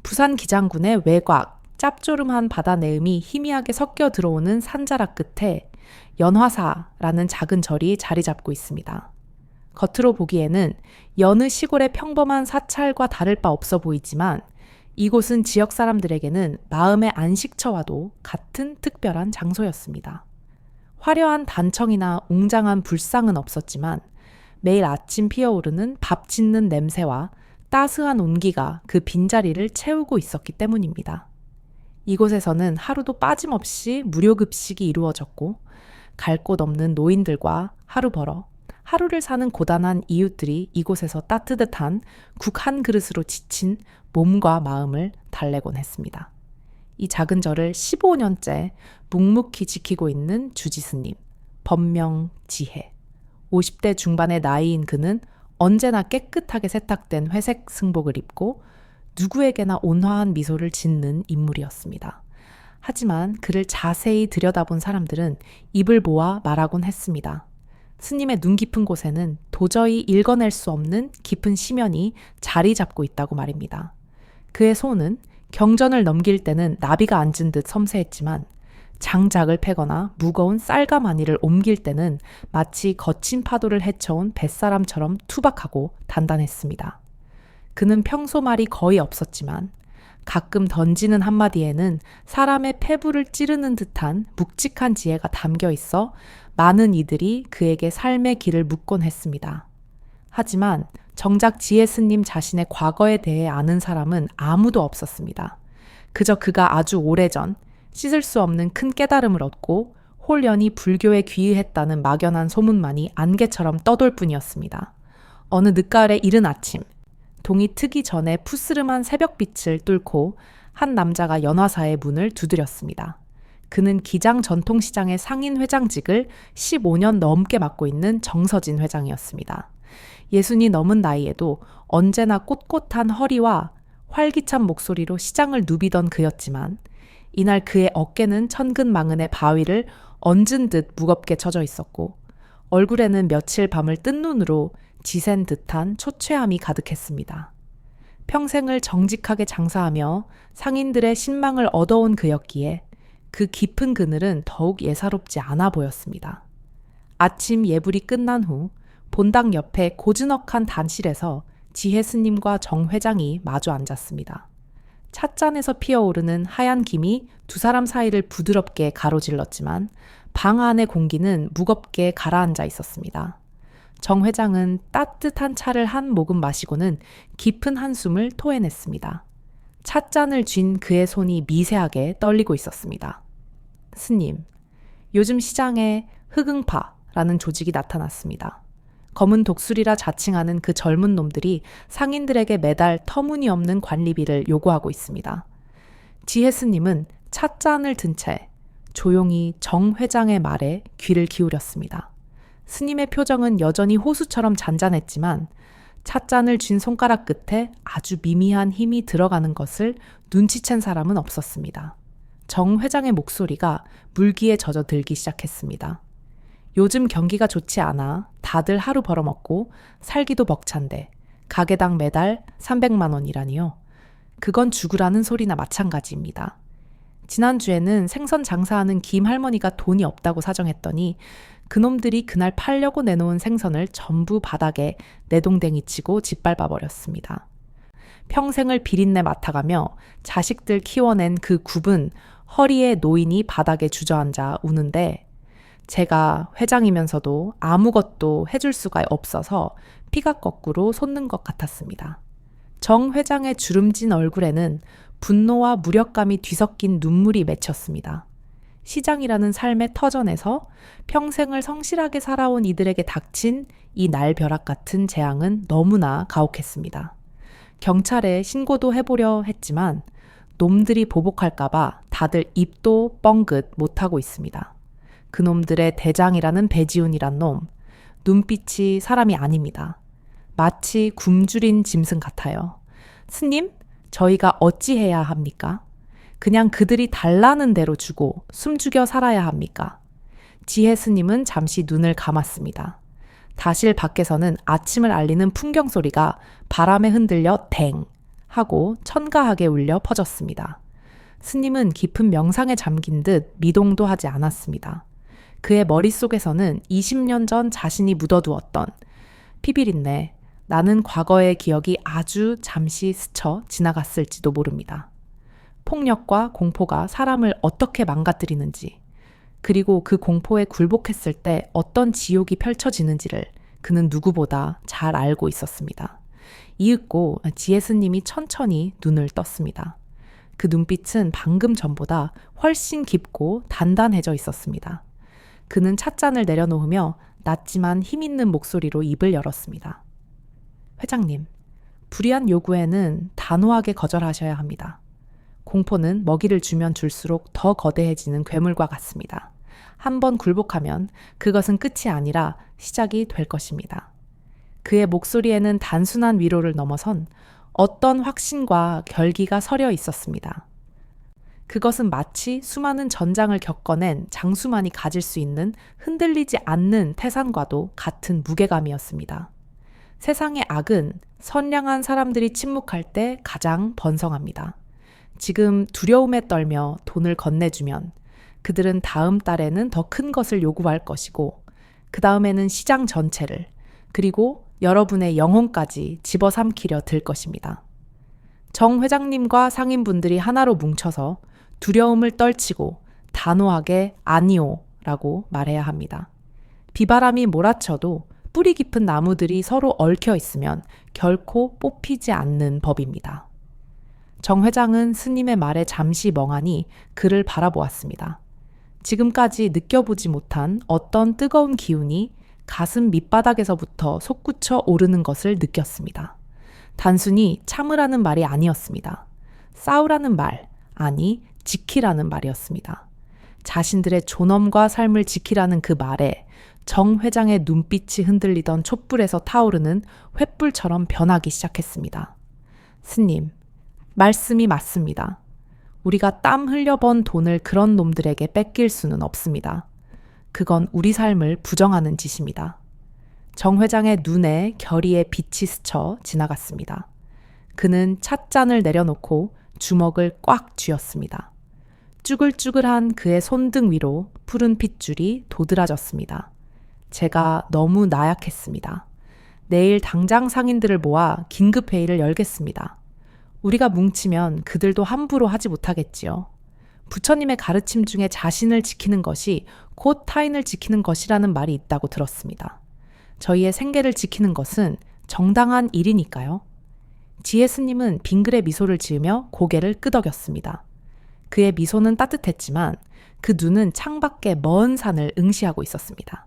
부산 기장군의 외곽, 짭조름한 바다 내음이 희미하게 섞여 들어오는 산자락 끝에 연화사라는 작은 절이 자리 잡고 있습니다. 겉으로 보기에는 여느 시골의 평범한 사찰과 다를 바 없어 보이지만 이곳은 지역 사람들에게는 마음의 안식처와도 같은 특별한 장소였습니다. 화려한 단청이나 웅장한 불상은 없었지만 매일 아침 피어오르는 밥 짓는 냄새와 따스한 온기가 그 빈자리를 채우고 있었기 때문입니다. 이곳에서는 하루도 빠짐없이 무료 급식이 이루어졌고 갈 곳 없는 노인들과 하루 벌어 하루를 사는 고단한 이웃들이 이곳에서 따뜻한 국 한 그릇으로 지친 몸과 마음을 달래곤 했습니다. 이 작은 절을 15년째 묵묵히 지키고 있는 주지스님, 법명 지혜. 50대 중반의 나이인 그는 언제나 깨끗하게 세탁된 회색 승복을 입고 누구에게나 온화한 미소를 짓는 인물이었습니다. 하지만 그를 자세히 들여다본 사람들은 입을 모아 말하곤 했습니다. 스님의 눈 깊은 곳에는 도저히 읽어낼 수 없는 깊은 심연이 자리 잡고 있다고 말입니다. 그의 손은 경전을 넘길 때는 나비가 앉은 듯 섬세했지만 장작을 패거나 무거운 쌀가마니를 옮길 때는 마치 거친 파도를 헤쳐온 뱃사람처럼 투박하고 단단했습니다. 그는 평소 말이 거의 없었지만 가끔 던지는 한마디에는 사람의 폐부를 찌르는 듯한 묵직한 지혜가 담겨 있어 많은 이들이 그에게 삶의 길을 묻곤 했습니다. 하지만 정작 지혜 스님 자신의 과거에 대해 아는 사람은 아무도 없었습니다. 그저 그가 아주 오래전 씻을 수 없는 큰 깨달음을 얻고 홀연히 불교에 귀의했다는 막연한 소문만이 안개처럼 떠돌 뿐이었습니다. 어느 늦가을의 이른 아침, 동이 트기 전에 푸스름한 새벽빛을 뚫고 한 남자가 연화사의 문을 두드렸습니다. 그는 기장 전통시장의 상인 회장직을 15년 넘게 맡고 있는 정서진 회장이었습니다. 60이 넘은 나이에도 언제나 꼿꼿한 허리와 활기찬 목소리로 시장을 누비던 그였지만 이날 그의 어깨는 천근만근의 바위를 얹은 듯 무겁게 쳐져 있었고 얼굴에는 며칠 밤을 뜬 눈으로 지샌 듯한 초췌함이 가득했습니다. 평생을 정직하게 장사하며 상인들의 신망을 얻어온 그였기에 그 깊은 그늘은 더욱 예사롭지 않아 보였습니다. 아침 예불이 끝난 후 본당 옆에 고즈넉한 단실에서 지혜 스님과 정 회장이 마주 앉았습니다. 찻잔에서 피어오르는 하얀 김이 두 사람 사이를 부드럽게 가로질렀지만 방 안의 공기는 무겁게 가라앉아 있었습니다. 정 회장은 따뜻한 차를 한 모금 마시고는 깊은 한숨을 토해냈습니다. 찻잔을 쥔 그의 손이 미세하게 떨리고 있었습니다. 스님, 요즘 시장에 흑응파라는 조직이 나타났습니다. 검은 독수리라 자칭하는 그 젊은 놈들이 상인들에게 매달 터무니없는 관리비를 요구하고 있습니다. 지혜 스님은 찻잔을 든 채 조용히 정 회장의 말에 귀를 기울였습니다. 스님의 표정은 여전히 호수처럼 잔잔했지만 찻잔을 쥔 손가락 끝에 아주 미미한 힘이 들어가는 것을 눈치챈 사람은 없었습니다. 정 회장의 목소리가 물기에 젖어 들기 시작했습니다. 요즘 경기가 좋지 않아 다들 하루 벌어먹고 살기도 벅찬데 가게당 매달 300만 원이라니요. 그건 죽으라는 소리나 마찬가지입니다. 지난주에는 생선 장사하는 김 할머니가 돈이 없다고 사정했더니 그놈들이 그날 팔려고 내놓은 생선을 전부 바닥에 내동댕이 치고 짓밟아 버렸습니다. 평생을 비린내 맡아가며 자식들 키워낸 그 굽은 허리에 노인이 바닥에 주저앉아 우는데 제가 회장이면서도 아무것도 해줄 수가 없어서 피가 거꾸로 솟는 것 같았습니다. 정 회장의 주름진 얼굴에는 분노와 무력감이 뒤섞인 눈물이 맺혔습니다. 시장이라는 삶의 터전에서 평생을 성실하게 살아온 이들에게 닥친 이 날벼락 같은 재앙은 너무나 가혹했습니다. 경찰에 신고도 해보려 했지만 놈들이 보복할까봐 다들 입도 뻥긋 못하고 있습니다. 그놈들의 대장이라는 배지훈이란 놈, 눈빛이 사람이 아닙니다. 마치 굶주린 짐승 같아요. 스님, 저희가 어찌해야 합니까? 그냥 그들이 달라는 대로 주고 숨죽여 살아야 합니까? 지혜 스님은 잠시 눈을 감았습니다. 다실 밖에서는 아침을 알리는 풍경 소리가 바람에 흔들려 댕 하고 천가하게 울려 퍼졌습니다. 스님은 깊은 명상에 잠긴 듯 미동도 하지 않았습니다. 그의 머릿속에서는 20년 전 자신이 묻어두었던 피비린내, 나는 과거의 기억이 아주 잠시 스쳐 지나갔을지도 모릅니다. 폭력과 공포가 사람을 어떻게 망가뜨리는지, 그리고 그 공포에 굴복했을 때 어떤 지옥이 펼쳐지는지를 그는 누구보다 잘 알고 있었습니다. 이윽고 지혜 스님이 천천히 눈을 떴습니다. 그 눈빛은 방금 전보다 훨씬 깊고 단단해져 있었습니다. 그는 찻잔을 내려놓으며 낮지만 힘있는 목소리로 입을 열었습니다. 회장님, 불의한 요구에는 단호하게 거절하셔야 합니다. 공포는 먹이를 주면 줄수록 더 거대해지는 괴물과 같습니다. 한번 굴복하면 그것은 끝이 아니라 시작이 될 것입니다. 그의 목소리에는 단순한 위로를 넘어선 어떤 확신과 결기가 서려 있었습니다. 그것은 마치 수많은 전장을 겪어낸 장수만이 가질 수 있는 흔들리지 않는 태산과도 같은 무게감이었습니다. 세상의 악은 선량한 사람들이 침묵할 때 가장 번성합니다. 지금 두려움에 떨며 돈을 건네주면 그들은 다음 달에는 더 큰 것을 요구할 것이고 그 다음에는 시장 전체를 그리고 여러분의 영혼까지 집어삼키려 들 것입니다. 정 회장님과 상인분들이 하나로 뭉쳐서 두려움을 떨치고 단호하게 아니오 라고 말해야 합니다. 비바람이 몰아쳐도 뿌리 깊은 나무들이 서로 얽혀 있으면 결코 뽑히지 않는 법입니다. 정 회장은 스님의 말에 잠시 멍하니 그를 바라보았습니다. 지금까지 느껴보지 못한 어떤 뜨거운 기운이 가슴 밑바닥에서부터 솟구쳐 오르는 것을 느꼈습니다. 단순히 참으라는 말이 아니었습니다. 싸우라는 말, 아니 지키라는 말이었습니다. 자신들의 존엄과 삶을 지키라는 그 말에 정 회장의 눈빛이 흔들리던 촛불에서 타오르는 횃불처럼 변하기 시작했습니다. 스님, 말씀이 맞습니다. 우리가 땀 흘려 번 돈을 그런 놈들에게 뺏길 수는 없습니다. 그건 우리 삶을 부정하는 짓입니다. 정 회장의 눈에 결의의 빛이 스쳐 지나갔습니다. 그는 찻잔을 내려놓고 주먹을 꽉 쥐었습니다. 쭈글쭈글한 그의 손등 위로 푸른 핏줄이 도드라졌습니다. 제가 너무 나약했습니다. 내일 당장 상인들을 모아 긴급회의를 열겠습니다. 우리가 뭉치면 그들도 함부로 하지 못하겠지요. 부처님의 가르침 중에 자신을 지키는 것이 곧 타인을 지키는 것이라는 말이 있다고 들었습니다. 저희의 생계를 지키는 것은 정당한 일이니까요. 지혜 스님은 빙그레 미소를 지으며 고개를 끄덕였습니다. 그의 미소는 따뜻했지만 그 눈은 창밖의 먼 산을 응시하고 있었습니다.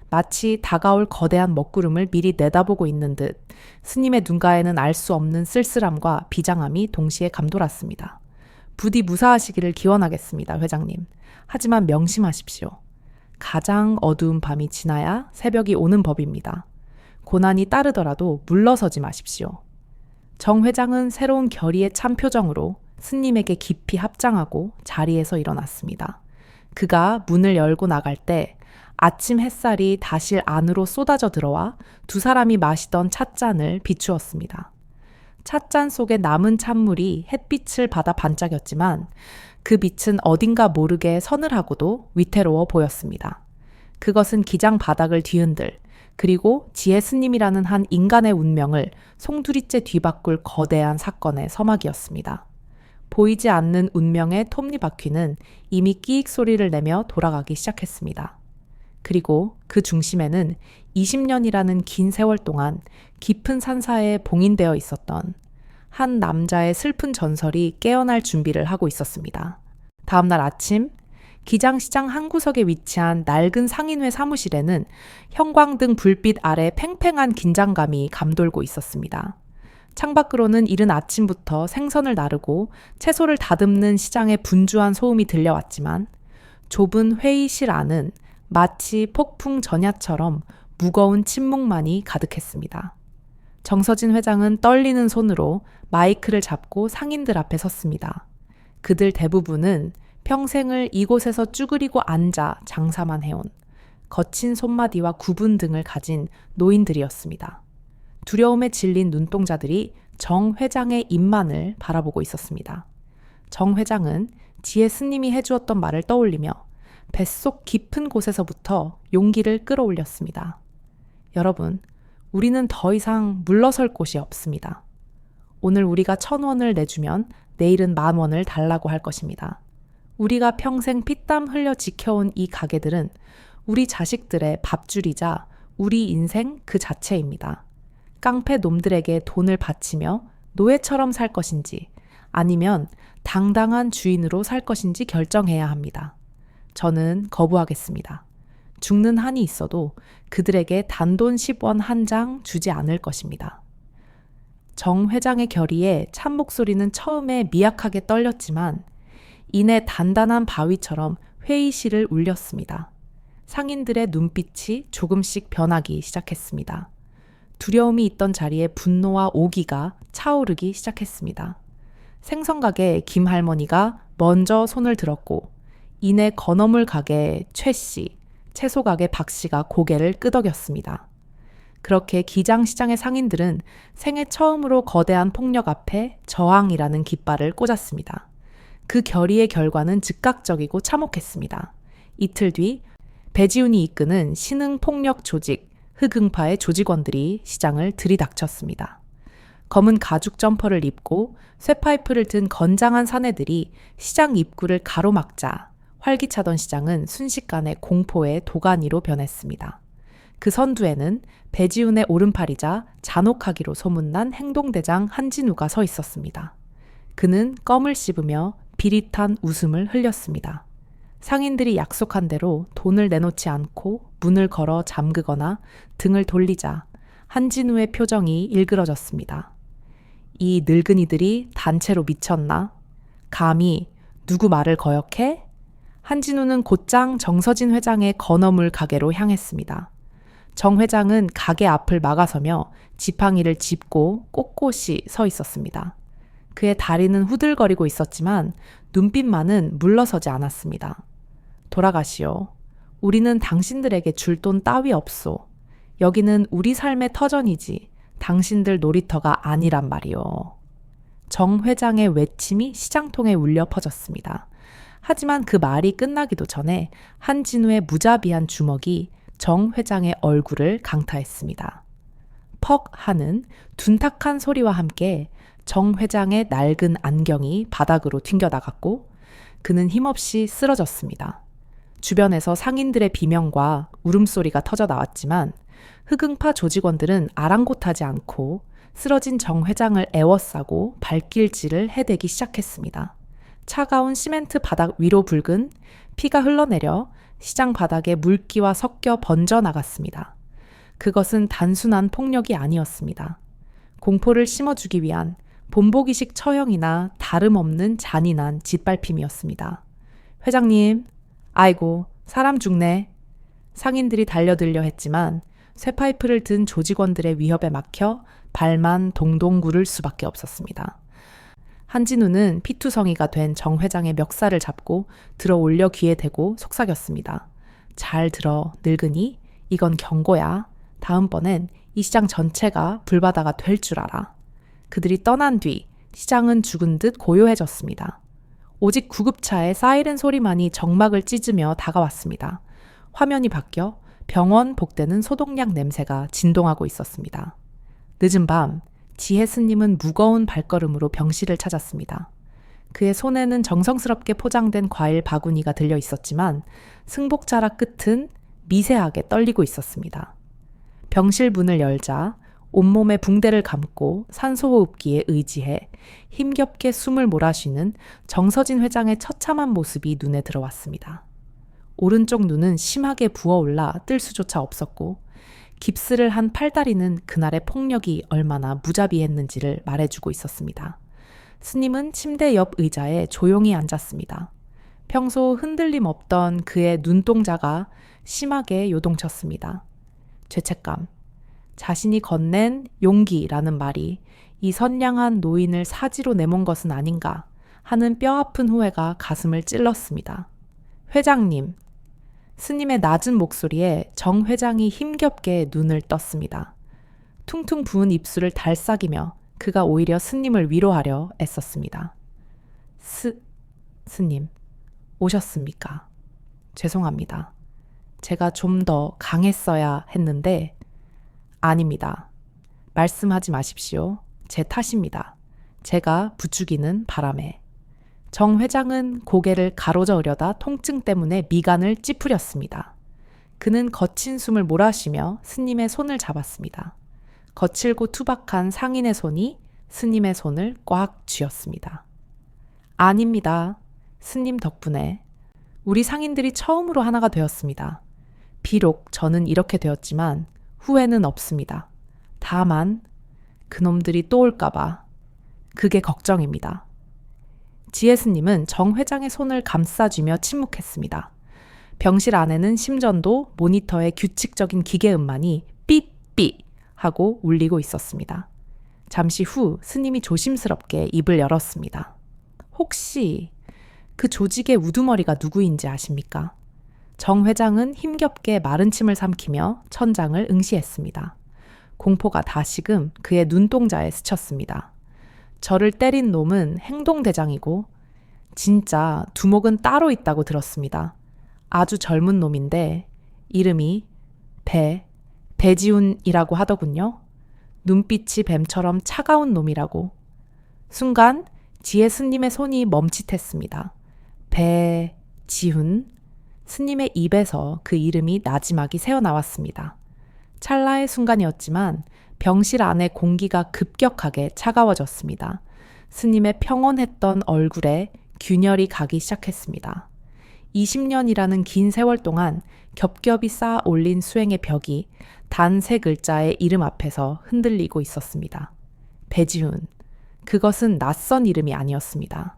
마치 다가올 거대한 먹구름을 미리 내다보고 있는 듯 스님의 눈가에는 알 수 없는 쓸쓸함과 비장함이 동시에 감돌았습니다. 부디 무사하시기를 기원하겠습니다, 회장님. 하지만 명심하십시오. 가장 어두운 밤이 지나야 새벽이 오는 법입니다. 고난이 따르더라도 물러서지 마십시오. 정 회장은 새로운 결의의 참 표정으로 스님에게 깊이 합장하고 자리에서 일어났습니다. 그가 문을 열고 나갈 때 아침 햇살이 다실 안으로 쏟아져 들어와 두 사람이 마시던 찻잔을 비추었습니다. 찻잔 속에 남은 찬물이 햇빛을 받아 반짝였지만 그 빛은 어딘가 모르게 서늘하고도 위태로워 보였습니다. 그것은 기장 바닥을 뒤흔들 그리고 지혜 스님이라는 한 인간의 운명을 송두리째 뒤바꿀 거대한 사건의 서막이었습니다. 보이지 않는 운명의 톱니바퀴는 이미 끼익 소리를 내며 돌아가기 시작했습니다. 그리고 그 중심에는 20년이라는 긴 세월 동안 깊은 산사에 봉인되어 있었던 한 남자의 슬픈 전설이 깨어날 준비를 하고 있었습니다. 다음날 아침, 기장시장 한 구석에 위치한 낡은 상인회 사무실에는 형광등 불빛 아래 팽팽한 긴장감이 감돌고 있었습니다. 창밖으로는 이른 아침부터 생선을 나르고 채소를 다듬는 시장의 분주한 소음이 들려왔지만 좁은 회의실 안은 마치 폭풍 전야처럼 무거운 침묵만이 가득했습니다. 정서진 회장은 떨리는 손으로 마이크를 잡고 상인들 앞에 섰습니다. 그들 대부분은 평생을 이곳에서 쭈그리고 앉아 장사만 해온 거친 손마디와 구분 등을 가진 노인들이었습니다. 두려움에 질린 눈동자들이 정 회장의 입만을 바라보고 있었습니다. 정 회장은 지혜 스님이 해주었던 말을 떠올리며 뱃속 깊은 곳에서부터 용기를 끌어올렸습니다. 여러분, 우리는 더 이상 물러설 곳이 없습니다. 오늘 우리가 1,000원을 내주면 내일은 10,000원을 달라고 할 것입니다. 우리가 평생 피땀 흘려 지켜온 이 가게들은 우리 자식들의 밥줄이자 우리 인생 그 자체입니다. 깡패 놈들에게 돈을 바치며 노예처럼 살 것인지 아니면 당당한 주인으로 살 것인지 결정해야 합니다. 저는 거부하겠습니다. 죽는 한이 있어도 그들에게 단돈 10원 한 장 주지 않을 것입니다. 정 회장의 결의에 참 목소리는 처음에 미약하게 떨렸지만 이내 단단한 바위처럼 회의실을 울렸습니다. 상인들의 눈빛이 조금씩 변하기 시작했습니다. 두려움이 있던 자리에 분노와 오기가 차오르기 시작했습니다. 생선가게 김할머니가 먼저 손을 들었고 이내 건어물 가게 최씨, 채소가게 박씨가 고개를 끄덕였습니다. 그렇게 기장시장의 상인들은 생애 처음으로 거대한 폭력 앞에 저항이라는 깃발을 꽂았습니다. 그 결의의 결과는 즉각적이고 참혹했습니다. 이틀 뒤 배지훈이 이끄는 신흥폭력 조직 흑응파의 조직원들이 시장을 들이닥쳤습니다. 검은 가죽 점퍼를 입고 쇠파이프를 든 건장한 사내들이 시장 입구를 가로막자 활기차던 시장은 순식간에 공포의 도가니로 변했습니다. 그 선두에는 배지훈의 오른팔이자 잔혹하기로 소문난 행동대장 한진우가 서 있었습니다. 그는 껌을 씹으며 비릿한 웃음을 흘렸습니다. 상인들이 약속한 대로 돈을 내놓지 않고 문을 걸어 잠그거나 등을 돌리자 한진우의 표정이 일그러졌습니다. 이 늙은이들이 단체로 미쳤나? 감히 누구 말을 거역해? 한진우는 곧장 정서진 회장의 건어물 가게로 향했습니다. 정 회장은 가게 앞을 막아서며 지팡이를 짚고 꼿꼿이 서 있었습니다. 그의 다리는 후들거리고 있었지만 눈빛만은 물러서지 않았습니다. 돌아가시오. 우리는 당신들에게 줄 돈 따위 없소. 여기는 우리 삶의 터전이지 당신들 놀이터가 아니란 말이오. 정 회장의 외침이 시장통에 울려 퍼졌습니다. 하지만 그 말이 끝나기도 전에 한진우의 무자비한 주먹이 정 회장의 얼굴을 강타했습니다. 퍽 하는 둔탁한 소리와 함께 정 회장의 낡은 안경이 바닥으로 튕겨나갔고 그는 힘없이 쓰러졌습니다. 주변에서 상인들의 비명과 울음소리가 터져 나왔지만 흑응파 조직원들은 아랑곳하지 않고 쓰러진 정 회장을 에워싸고 발길질을 해대기 시작했습니다. 차가운 시멘트 바닥 위로 붉은 피가 흘러내려 시장 바닥에 물기와 섞여 번져 나갔습니다. 그것은 단순한 폭력이 아니었습니다. 공포를 심어주기 위한 본보기식 처형이나 다름없는 잔인한 짓밟힘이었습니다. 회장님, 아이고, 사람 죽네. 상인들이 달려들려 했지만 쇠파이프를 든 조직원들의 위협에 막혀 발만 동동 구를 수밖에 없었습니다. 한진우는 피투성이가 된 정 회장의 멱살을 잡고 들어 올려 귀에 대고 속삭였습니다. 잘 들어, 늙은이. 이건 경고야. 다음번엔 이 시장 전체가 불바다가 될 줄 알아. 그들이 떠난 뒤 시장은 죽은 듯 고요해졌습니다. 오직 구급차의 사이렌 소리만이 정막을 찢으며 다가왔습니다. 화면이 바뀌어 병원 복되는 소독약 냄새가 진동하고 있었습니다. 늦은 밤 지혜 스님은 무거운 발걸음으로 병실을 찾았습니다. 그의 손에는 정성스럽게 포장된 과일 바구니가 들려 있었지만 승복자락 끝은 미세하게 떨리고 있었습니다. 병실 문을 열자 온몸에 붕대를 감고 산소호흡기에 의지해 힘겹게 숨을 몰아쉬는 정서진 회장의 처참한 모습이 눈에 들어왔습니다. 오른쪽 눈은 심하게 부어올라 뜰 수조차 없었고 깁스를 한 팔다리는 그날의 폭력이 얼마나 무자비했는지를 말해주고 있었습니다. 스님은 침대 옆 의자에 조용히 앉았습니다. 평소 흔들림 없던 그의 눈동자가 심하게 요동쳤습니다. 죄책감, 자신이 건넨 용기라는 말이 이 선량한 노인을 사지로 내몬 것은 아닌가 하는 뼈아픈 후회가 가슴을 찔렀습니다. 회장님, 스님의 낮은 목소리에 정 회장이 힘겹게 눈을 떴습니다. 퉁퉁 부은 입술을 달싹이며 그가 오히려 스님을 위로하려 애썼습니다. 스님, 오셨습니까? 죄송합니다. 제가 좀 더 강했어야 했는데, 아닙니다. 말씀하지 마십시오. 제 탓입니다. 제가 부추기는 바람에. 정 회장은 고개를 가로저으려다 통증 때문에 미간을 찌푸렸습니다. 그는 거친 숨을 몰아쉬며 스님의 손을 잡았습니다. 거칠고 투박한 상인의 손이 스님의 손을 꽉 쥐었습니다. 아닙니다. 스님 덕분에 우리 상인들이 처음으로 하나가 되었습니다. 비록 저는 이렇게 되었지만 후회는 없습니다. 다만 그놈들이 또 올까봐 그게 걱정입니다. 지혜 스님은 정 회장의 손을 감싸쥐며 침묵했습니다. 병실 안에는 심전도 모니터의 규칙적인 기계음만이 삐삐 하고 울리고 있었습니다. 잠시 후 스님이 조심스럽게 입을 열었습니다. 혹시 그 조직의 우두머리가 누구인지 아십니까? 정 회장은 힘겹게 마른 침을 삼키며 천장을 응시했습니다. 공포가 다시금 그의 눈동자에 스쳤습니다. 저를 때린 놈은 행동대장이고 진짜 두목은 따로 있다고 들었습니다. 아주 젊은 놈인데 이름이 배지훈이라고 하더군요. 눈빛이 뱀처럼 차가운 놈이라고. 순간 지혜 스님의 손이 멈칫했습니다. 배지훈? 스님의 입에서 그 이름이 나지막이 새어나왔습니다. 찰나의 순간이었지만 병실 안의 공기가 급격하게 차가워졌습니다. 스님의 평온했던 얼굴에 균열이 가기 시작했습니다. 20년이라는 긴 세월 동안 겹겹이 쌓아 올린 수행의 벽이 단 3글자의 이름 앞에서 흔들리고 있었습니다. 배지훈. 그것은 낯선 이름이 아니었습니다.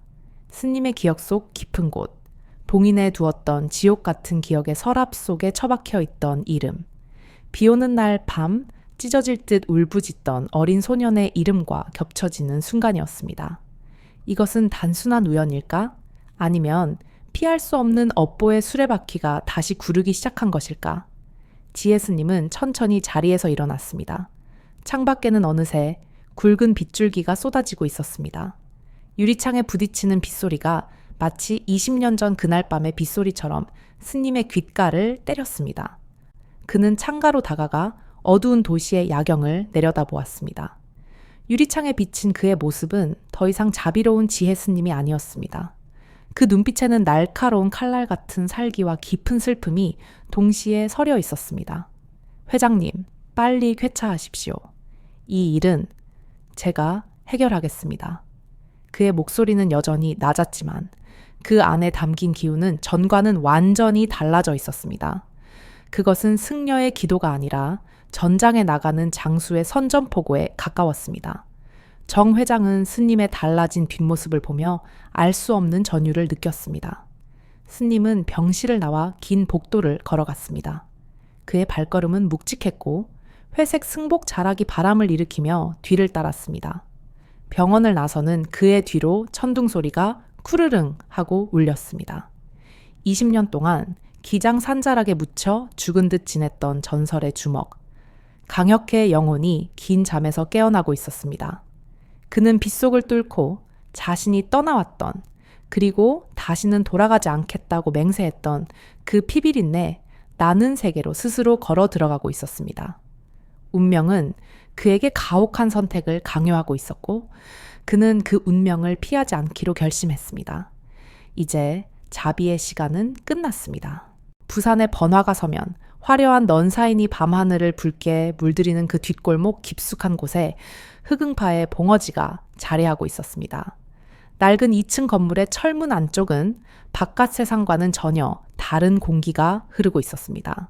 스님의 기억 속 깊은 곳, 봉인해 두었던 지옥 같은 기억의 서랍 속에 처박혀 있던 이름. 비 오는 날 밤 찢어질 듯 울부짖던 어린 소년의 이름과 겹쳐지는 순간이었습니다. 이것은 단순한 우연일까? 아니면 피할 수 없는 업보의 수레바퀴가 다시 구르기 시작한 것일까? 지혜 스님은 천천히 자리에서 일어났습니다. 창밖에는 어느새 굵은 빗줄기가 쏟아지고 있었습니다. 유리창에 부딪히는 빗소리가 마치 20년 전 그날 밤의 빗소리처럼 스님의 귓가를 때렸습니다. 그는 창가로 다가가 어두운 도시의 야경을 내려다보았습니다. 유리창에 비친 그의 모습은 더 이상 자비로운 지혜 스님이 아니었습니다. 그 눈빛에는 날카로운 칼날 같은 살기와 깊은 슬픔이 동시에 서려 있었습니다. 회장님, 빨리 쾌차하십시오. 이 일은 제가 해결하겠습니다. 그의 목소리는 여전히 낮았지만 그 안에 담긴 기운은 전과는 완전히 달라져 있었습니다. 그것은 승려의 기도가 아니라 전장에 나가는 장수의 선전포고에 가까웠습니다. 정 회장은 스님의 달라진 뒷모습을 보며 알 수 없는 전율을 느꼈습니다. 스님은 병실을 나와 긴 복도를 걸어갔습니다. 그의 발걸음은 묵직했고 회색 승복 자락이 바람을 일으키며 뒤를 따랐습니다. 병원을 나서는 그의 뒤로 천둥 소리가 쿠르릉 하고 울렸습니다. 20년 동안 기장 산자락에 묻혀 죽은 듯 지냈던 전설의 주먹. 강혁회의 영혼이 긴 잠에서 깨어나고 있었습니다. 그는 빗속을 뚫고 자신이 떠나왔던, 그리고 다시는 돌아가지 않겠다고 맹세했던 그 피비린내 나는 세계로 스스로 걸어 들어가고 있었습니다. 운명은 그에게 가혹한 선택을 강요하고 있었고 그는 그 운명을 피하지 않기로 결심했습니다. 이제 자비의 시간은 끝났습니다. 부산의 번화가 서면 화려한 넌사인이 밤하늘을 붉게 물들이는 그 뒷골목 깊숙한 곳에 흑응파의 봉어지가 자리하고 있었습니다. 낡은 2층 건물의 철문 안쪽은 바깥 세상과는 전혀 다른 공기가 흐르고 있었습니다.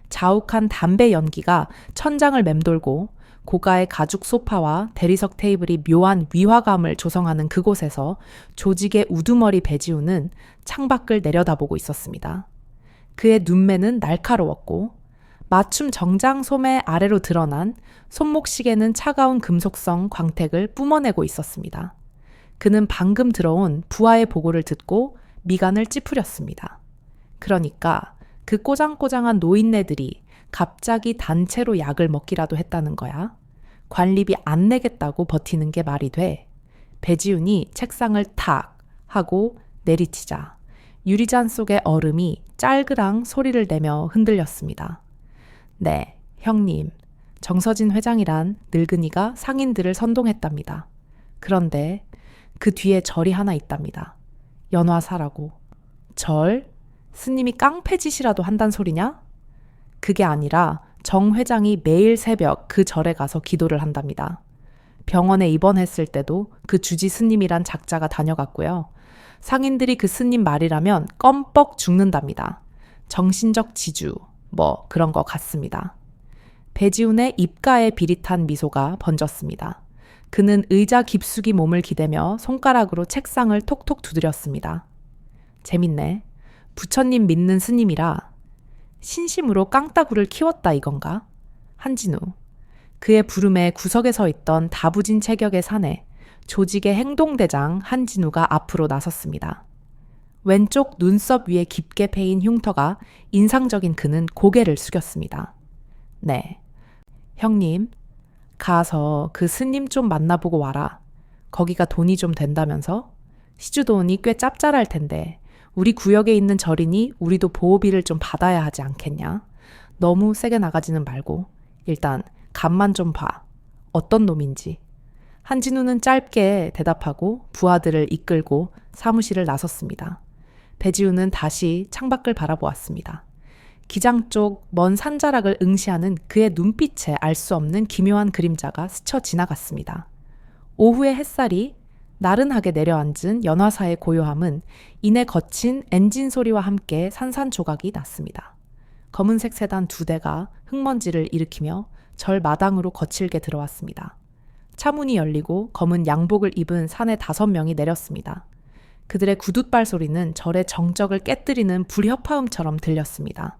자욱한 담배 연기가 천장을 맴돌고 고가의 가죽 소파와 대리석 테이블이 묘한 위화감을 조성하는 그곳에서 조직의 우두머리 배지우는 창밖을 내려다보고 있었습니다. 그의 눈매는 날카로웠고 맞춤 정장 소매 아래로 드러난 손목시계는 차가운 금속성 광택을 뿜어내고 있었습니다. 그는 방금 들어온 부하의 보고를 듣고 미간을 찌푸렸습니다. 그러니까 그 꼬장꼬장한 노인네들이 갑자기 단체로 약을 먹기라도 했다는 거야. 관리비 안 내겠다고 버티는 게 말이 돼. 배지훈이 책상을 탁 하고 내리치자 유리잔 속의 얼음이 짤그랑 소리를 내며 흔들렸습니다. 네, 형님. 정서진 회장이란 늙은이가 상인들을 선동했답니다. 그런데 그 뒤에 절이 하나 있답니다. 연화사라고. 절? 스님이 깡패짓이라도 한단 소리냐? 그게 아니라 정 회장이 매일 새벽 그 절에 가서 기도를 한답니다. 병원에 입원했을 때도 그 주지 스님이란 작자가 다녀갔고요. 상인들이 그 스님 말이라면 껌뻑 죽는답니다. 정신적 지주, 뭐 그런 거 같습니다. 배지훈의 입가에 비릿한 미소가 번졌습니다. 그는 의자 깊숙이 몸을 기대며 손가락으로 책상을 톡톡 두드렸습니다. 재밌네. 부처님 믿는 스님이라 신심으로 깡따구를 키웠다 이건가? 한진우. 그의 부름에 구석에 서 있던 다부진 체격의 사내, 조직의 행동대장 한진우가 앞으로 나섰습니다. 왼쪽 눈썹 위에 깊게 패인 흉터가 인상적인 그는 고개를 숙였습니다. 네. 형님, 가서 그 스님 좀 만나보고 와라. 거기가 돈이 좀 된다면서? 시주돈이 꽤 짭짤할 텐데 우리 구역에 있는 절이니 우리도 보호비를 좀 받아야 하지 않겠냐? 너무 세게 나가지는 말고 일단 간만 좀 봐. 어떤 놈인지. 한진우는 짧게 대답하고 부하들을 이끌고 사무실을 나섰습니다. 배지우는 다시 창밖을 바라보았습니다. 기장 쪽 먼 산자락을 응시하는 그의 눈빛에 알 수 없는 기묘한 그림자가 스쳐 지나갔습니다. 오후의 햇살이 나른하게 내려앉은 연화사의 고요함은 이내 거친 엔진 소리와 함께 산산조각이 났습니다. 검은색 세단 2대가 흙먼지를 일으키며 절 마당으로 거칠게 들어왔습니다. 차문이 열리고 검은 양복을 입은 사내 5명이 내렸습니다. 그들의 구둣발 소리는 절의 정적을 깨뜨리는 불협화음처럼 들렸습니다.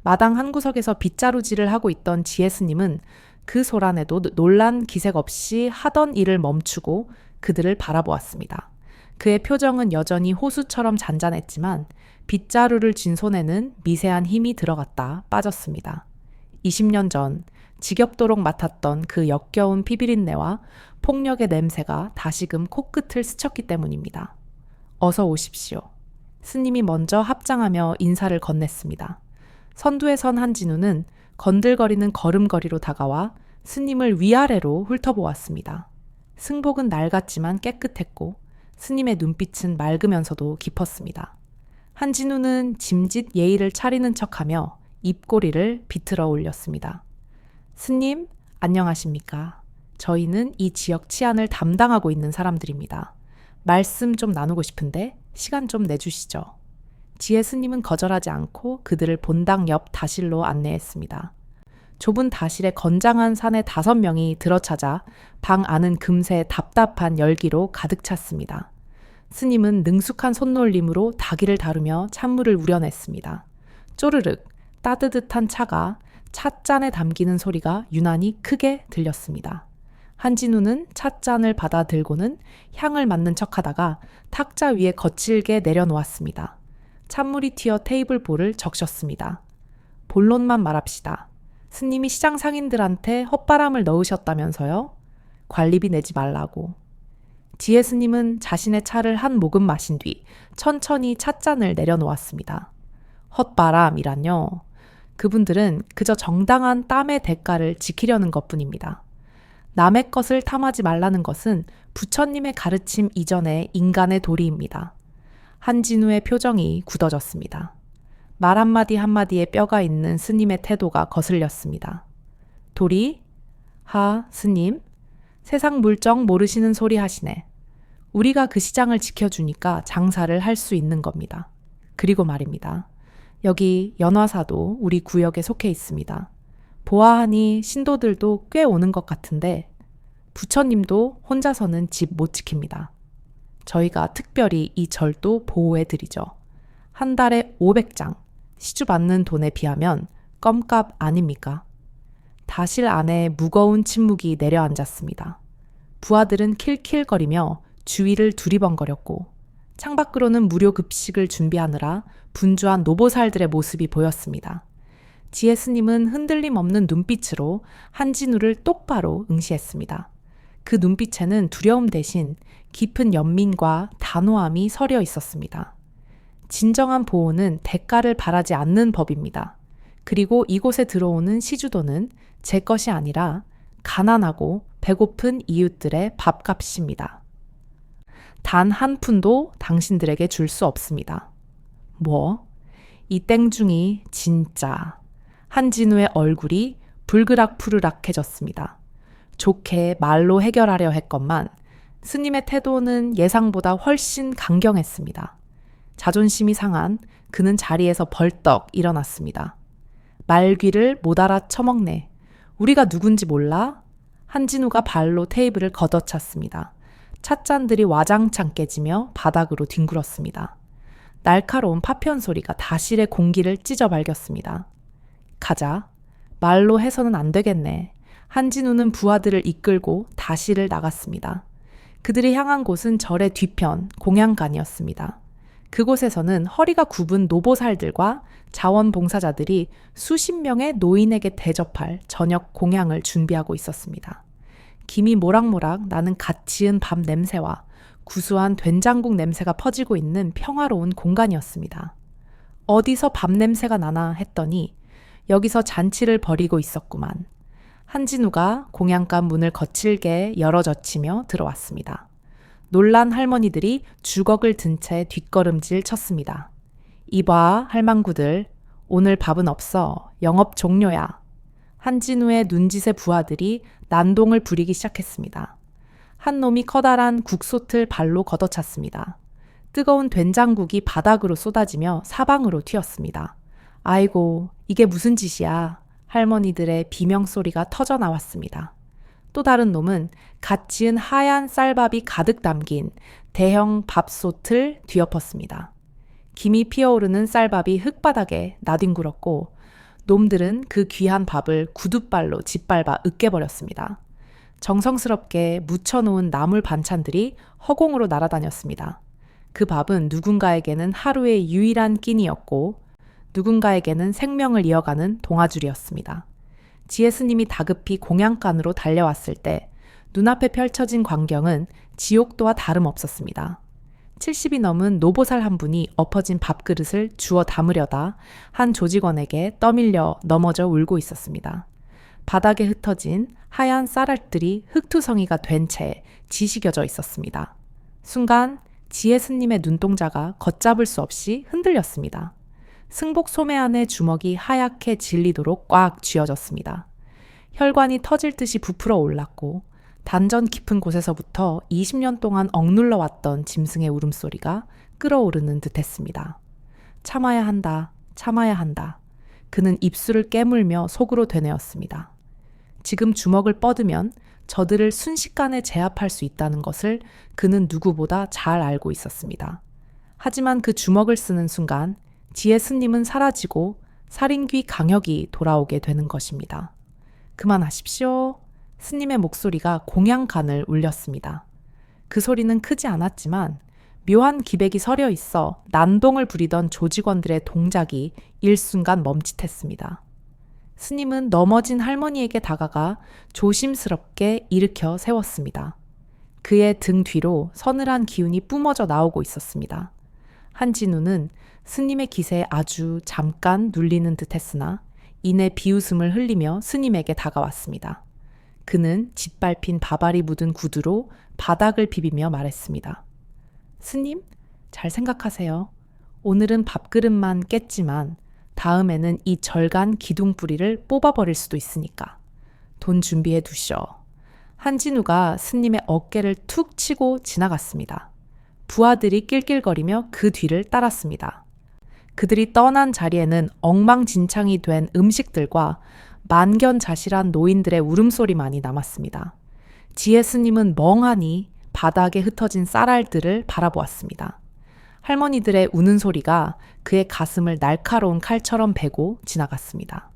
마당 한 구석에서 빗자루질을 하고 있던 지혜스님은 그 소란에도 놀란 기색 없이 하던 일을 멈추고 그들을 바라보았습니다. 그의 표정은 여전히 호수처럼 잔잔했지만 빗자루를 쥔 손에는 미세한 힘이 들어갔다 빠졌습니다. 20년 전 지겹도록 맡았던 그 역겨운 피비린내와 폭력의 냄새가 다시금 코끝을 스쳤기 때문입니다. 어서 오십시오. 스님이 먼저 합장하며 인사를 건넸습니다. 선두에 선 한진우는 건들거리는 걸음걸이로 다가와 스님을 위아래로 훑어보았습니다. 승복은 낡았지만 깨끗했고 스님의 눈빛은 맑으면서도 깊었습니다. 한진우는 짐짓 예의를 차리는 척하며 입꼬리를 비틀어 올렸습니다. 스님, 안녕하십니까? 저희는 이 지역 치안을 담당하고 있는 사람들입니다. 말씀 좀 나누고 싶은데 시간 좀 내주시죠. 지혜 스님은 거절하지 않고 그들을 본당 옆 다실로 안내했습니다. 좁은 다실에 건장한 사내 5명이 들어차자 방 안은 금세 답답한 열기로 가득 찼습니다. 스님은 능숙한 손놀림으로 닭이를 다루며 찬물을 우려냈습니다. 쪼르륵 따뜻한 차가 찻잔에 담기는 소리가 유난히 크게 들렸습니다. 한진우는 찻잔을 받아 들고는 향을 맡는 척하다가 탁자 위에 거칠게 내려놓았습니다. 찬물이 튀어 테이블 볼을 적셨습니다. 본론만 말합시다. 스님이 시장 상인들한테 헛바람을 넣으셨다면서요? 관리비 내지 말라고. 지혜 스님은 자신의 차를 한 모금 마신 뒤 천천히 찻잔을 내려놓았습니다. 헛바람이란요. 그분들은 그저 정당한 땀의 대가를 지키려는 것뿐입니다. 남의 것을 탐하지 말라는 것은 부처님의 가르침 이전의 인간의 도리입니다. 한진우의 표정이 굳어졌습니다. 말 한마디 한마디에 뼈가 있는 스님의 태도가 거슬렸습니다. 도리? 하, 스님? 세상 물정 모르시는 소리 하시네. 우리가 그 시장을 지켜주니까 장사를 할 수 있는 겁니다. 그리고 말입니다. 여기 연화사도 우리 구역에 속해 있습니다. 보아하니 신도들도 꽤 오는 것 같은데 부처님도 혼자서는 집 못 지킵니다. 저희가 특별히 이 절도 보호해드리죠. 한 달에 500장, 시주 받는 돈에 비하면 껌값 아닙니까? 다실 안에 무거운 침묵이 내려앉았습니다. 부하들은 킬킬거리며 주위를 두리번거렸고 창밖으로는 무료 급식을 준비하느라 분주한 노보살들의 모습이 보였습니다. 지혜 스님은 흔들림 없는 눈빛으로 한진우를 똑바로 응시했습니다. 그 눈빛에는 두려움 대신 깊은 연민과 단호함이 서려 있었습니다. 진정한 보호는 대가를 바라지 않는 법입니다. 그리고 이곳에 들어오는 시주도는 제 것이 아니라 가난하고 배고픈 이웃들의 밥값입니다. 단 한 푼도 당신들에게 줄 수 없습니다. 뭐? 이 땡중이 진짜. 한진우의 얼굴이 불그락푸르락해졌습니다. 좋게 말로 해결하려 했건만 스님의 태도는 예상보다 훨씬 강경했습니다. 자존심이 상한 그는 자리에서 벌떡 일어났습니다. 말귀를 못 알아쳐먹네. 우리가 누군지 몰라? 한진우가 발로 테이블을 걷어찼습니다. 찻잔들이 와장창 깨지며 바닥으로 뒹굴었습니다. 날카로운 파편 소리가 다실의 공기를 찢어 발겼습니다. 가자. 말로 해서는 안 되겠네. 한진우는 부하들을 이끌고 다실을 나갔습니다. 그들이 향한 곳은 절의 뒤편 공양간이었습니다. 그곳에서는 허리가 굽은 노보살들과 자원봉사자들이 수십 명의 노인에게 대접할 저녁 공양을 준비하고 있었습니다. 김이 모락모락 나는 갓 지은 밥 냄새와 구수한 된장국 냄새가 퍼지고 있는 평화로운 공간이었습니다. 어디서 밥 냄새가 나나 했더니 여기서 잔치를 벌이고 있었구만. 한진우가 공양간 문을 거칠게 열어젖히며 들어왔습니다. 놀란 할머니들이 주걱을 든 채 뒷걸음질 쳤습니다. 이봐 할망구들, 오늘 밥은 없어. 영업 종료야. 한진우의 눈짓의 부하들이 난동을 부리기 시작했습니다. 한 놈이 커다란 국솥을 발로 걷어찼습니다. 뜨거운 된장국이 바닥으로 쏟아지며 사방으로 튀었습니다. 아이고, 이게 무슨 짓이야. 할머니들의 비명소리가 터져 나왔습니다. 또 다른 놈은 갓 지은 하얀 쌀밥이 가득 담긴 대형 밥솥을 뒤엎었습니다. 김이 피어오르는 쌀밥이 흙바닥에 나뒹굴었고 놈들은 그 귀한 밥을 구둣발로 짓밟아 으깨버렸습니다. 정성스럽게 묻혀놓은 나물 반찬들이 허공으로 날아다녔습니다. 그 밥은 누군가에게는 하루의 유일한 끼니였고 누군가에게는 생명을 이어가는 동아줄이었습니다. 지혜 스님이 다급히 공양간으로 달려왔을 때 눈앞에 펼쳐진 광경은 지옥도와 다름없었습니다. 70이 넘은 노보살 한 분이 엎어진 밥그릇을 주워 담으려다 한 조직원에게 떠밀려 넘어져 울고 있었습니다. 바닥에 흩어진 하얀 쌀알들이 흙투성이가 된 채 지시겨져 있었습니다. 순간 지혜 스님의 눈동자가 걷잡을 수 없이 흔들렸습니다. 승복 소매 안의 주먹이 하얗게 질리도록 꽉 쥐어졌습니다. 혈관이 터질 듯이 부풀어 올랐고 단전 깊은 곳에서부터 20년 동안 억눌러 왔던 짐승의 울음소리가 끓어오르는 듯했습니다. 참아야 한다, 참아야 한다. 그는 입술을 깨물며 속으로 되뇌었습니다. 지금 주먹을 뻗으면 저들을 순식간에 제압할 수 있다는 것을 그는 누구보다 잘 알고 있었습니다. 하지만 그 주먹을 쓰는 순간 지혜 스님은 사라지고 살인귀 강혁이 돌아오게 되는 것입니다. 그만하십시오. 스님의 목소리가 공양간을 울렸습니다. 그 소리는 크지 않았지만 묘한 기백이 서려 있어 난동을 부리던 조직원들의 동작이 일순간 멈칫했습니다. 스님은 넘어진 할머니에게 다가가 조심스럽게 일으켜 세웠습니다. 그의 등 뒤로 서늘한 기운이 뿜어져 나오고 있었습니다. 한진우는 스님의 기세에 아주 잠깐 눌리는 듯했으나 이내 비웃음을 흘리며 스님에게 다가왔습니다. 그는 짓밟힌 밥알이 묻은 구두로 바닥을 비비며 말했습니다. 스님, 잘 생각하세요. 오늘은 밥그릇만 깼지만 다음에는 이 절간 기둥뿌리를 뽑아버릴 수도 있으니까 돈 준비해 두셔. 한진우가 스님의 어깨를 툭 치고 지나갔습니다. 부하들이 낄낄거리며 그 뒤를 따랐습니다. 그들이 떠난 자리에는 엉망진창이 된 음식들과 만견자실한 노인들의 울음소리만이 남았습니다. 지혜 스님은 멍하니 바닥에 흩어진 쌀알들을 바라보았습니다. 할머니들의 우는 소리가 그의 가슴을 날카로운 칼처럼 베고 지나갔습니다.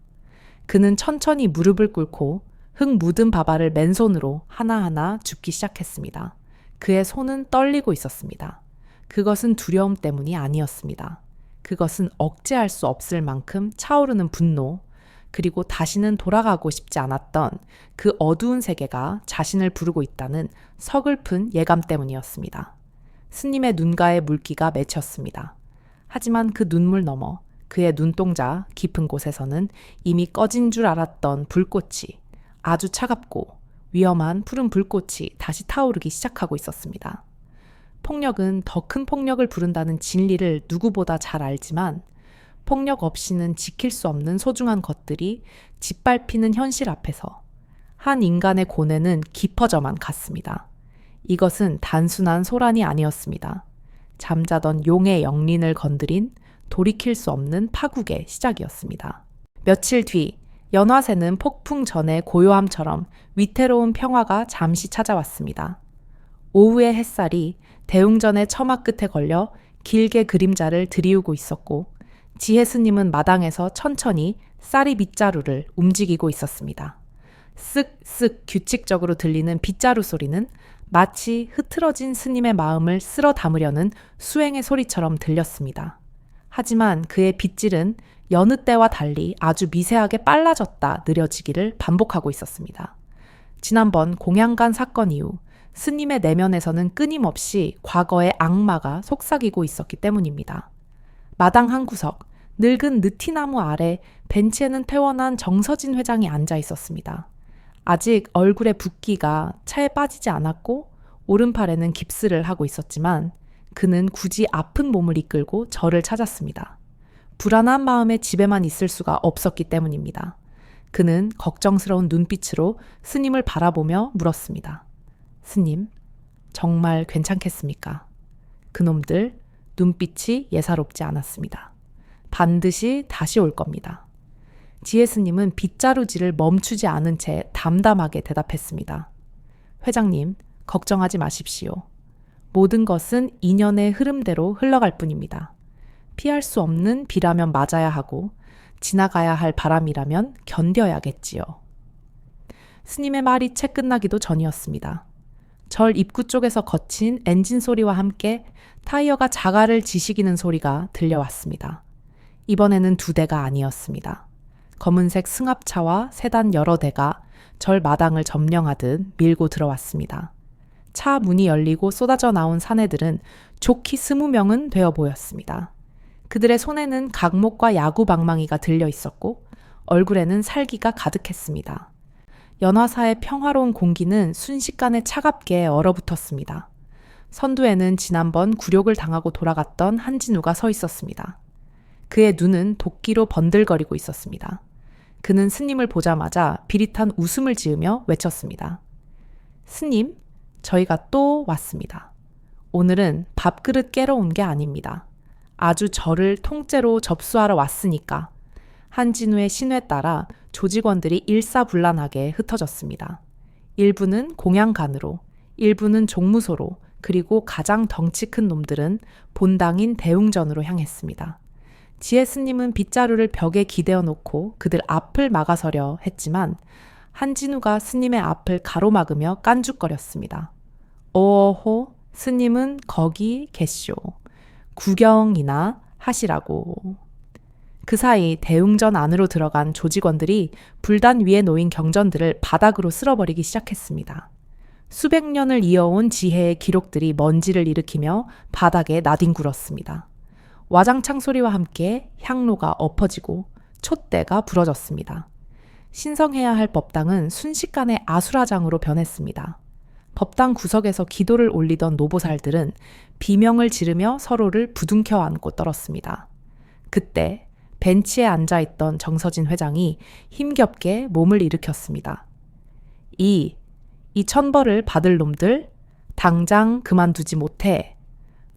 그는 천천히 무릎을 꿇고 흙 묻은 밥알을 맨손으로 하나하나 줍기 시작했습니다. 그의 손은 떨리고 있었습니다. 그것은 두려움 때문이 아니었습니다. 그것은 억제할 수 없을 만큼 차오르는 분노, 그리고 다시는 돌아가고 싶지 않았던 그 어두운 세계가 자신을 부르고 있다는 서글픈 예감 때문이었습니다. 스님의 눈가에 물기가 맺혔습니다. 하지만 그 눈물 너머 그의 눈동자 깊은 곳에서는 이미 꺼진 줄 알았던 불꽃이, 아주 차갑고 위험한 푸른 불꽃이 다시 타오르기 시작하고 있었습니다. 폭력은 더 큰 폭력을 부른다는 진리를 누구보다 잘 알지만 폭력 없이는 지킬 수 없는 소중한 것들이 짓밟히는 현실 앞에서 한 인간의 고뇌는 깊어져만 갔습니다. 이것은 단순한 소란이 아니었습니다. 잠자던 용의 영린을 건드린 돌이킬 수 없는 파국의 시작이었습니다. 며칠 뒤 연화새는 폭풍 전의 고요함처럼 위태로운 평화가 잠시 찾아왔습니다. 오후의 햇살이 대웅전의 처마 끝에 걸려 길게 그림자를 드리우고 있었고 지혜 스님은 마당에서 천천히 쌀이 빗자루를 움직이고 있었습니다. 쓱쓱 규칙적으로 들리는 빗자루 소리는 마치 흐트러진 스님의 마음을 쓸어 담으려는 수행의 소리처럼 들렸습니다. 하지만 그의 빗질은 여느 때와 달리 아주 미세하게 빨라졌다 느려지기를 반복하고 있었습니다. 지난번 공양간 사건 이후 스님의 내면에서는 끊임없이 과거의 악마가 속삭이고 있었기 때문입니다. 마당 한 구석, 늙은 느티나무 아래 벤치에는 퇴원한 정서진 회장이 앉아 있었습니다. 아직 얼굴의 붓기가 차에 빠지지 않았고 오른팔에는 깁스를 하고 있었지만 그는 굳이 아픈 몸을 이끌고 저를 찾았습니다. 불안한 마음에 집에만 있을 수가 없었기 때문입니다. 그는 걱정스러운 눈빛으로 스님을 바라보며 물었습니다. 스님, 정말 괜찮겠습니까? 그놈들 눈빛이 예사롭지 않았습니다. 반드시 다시 올 겁니다. 지혜 스님은 빗자루질을 멈추지 않은 채 담담하게 대답했습니다. 회장님, 걱정하지 마십시오. 모든 것은 인연의 흐름대로 흘러갈 뿐입니다. 피할 수 없는 비라면 맞아야 하고 지나가야 할 바람이라면 견뎌야겠지요. 스님의 말이 채 끝나기도 전이었습니다. 절 입구 쪽에서 거친 엔진 소리와 함께 타이어가 자갈을 지시기는 소리가 들려왔습니다. 이번에는 2대가 아니었습니다. 검은색 승합차와 세단 여러 대가 절 마당을 점령하듯 밀고 들어왔습니다. 차 문이 열리고 쏟아져 나온 사내들은 좋기 20명은 되어 보였습니다. 그들의 손에는 각목과 야구 방망이가 들려 있었고 얼굴에는 살기가 가득했습니다. 연화사의 평화로운 공기는 순식간에 차갑게 얼어붙었습니다. 선두에는 지난번 굴욕을 당하고 돌아갔던 한진우가 서 있었습니다. 그의 눈은 도끼로 번들거리고 있었습니다. 그는 스님을 보자마자 비릿한 웃음을 지으며 외쳤습니다. 스님, 저희가 또 왔습니다. 오늘은 밥그릇 깨러 온 게 아닙니다. 아주 저를 통째로 접수하러 왔으니까. 한진우의 신호에 따라 조직원들이 일사불란하게 흩어졌습니다. 일부는 공양간으로, 일부는 종무소로, 그리고 가장 덩치 큰 놈들은 본당인 대웅전으로 향했습니다. 지혜 스님은 빗자루를 벽에 기대어 놓고 그들 앞을 막아서려 했지만 한진우가 스님의 앞을 가로막으며 깐죽거렸습니다. 오호, 스님은 거기 계시오. 구경이나 하시라고. 그 사이 대웅전 안으로 들어간 조직원들이 불단 위에 놓인 경전들을 바닥으로 쓸어버리기 시작했습니다. 수백 년을 이어온 지혜의 기록들이 먼지를 일으키며 바닥에 나뒹굴었습니다. 와장창 소리와 함께 향로가 엎어지고 촛대가 부러졌습니다. 신성해야 할 법당은 순식간에 아수라장으로 변했습니다. 법당 구석에서 기도를 올리던 노보살들은 비명을 지르며 서로를 부둥켜 안고 떨었습니다. 그때 벤치에 앉아있던 정서진 회장이 힘겹게 몸을 일으켰습니다. 이 천벌을 받을 놈들 당장 그만두지 못해.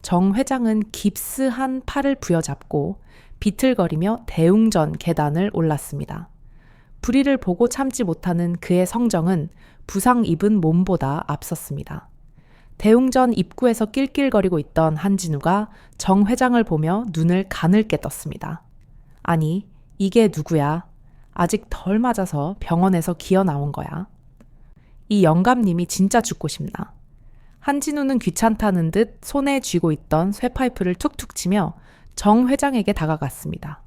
정 회장은 깁스한 팔을 부여잡고 비틀거리며 대웅전 계단을 올랐습니다. 불의를 보고 참지 못하는 그의 성정은 부상 입은 몸보다 앞섰습니다. 대웅전 입구에서 낄낄거리고 있던 한진우가 정 회장을 보며 눈을 가늘게 떴습니다. 아니, 이게 누구야? 아직 덜 맞아서 병원에서 기어 나온 거야. 이 영감님이 진짜 죽고 싶나? 한진우는 귀찮다는 듯 손에 쥐고 있던 쇠파이프를 툭툭 치며 정 회장에게 다가갔습니다.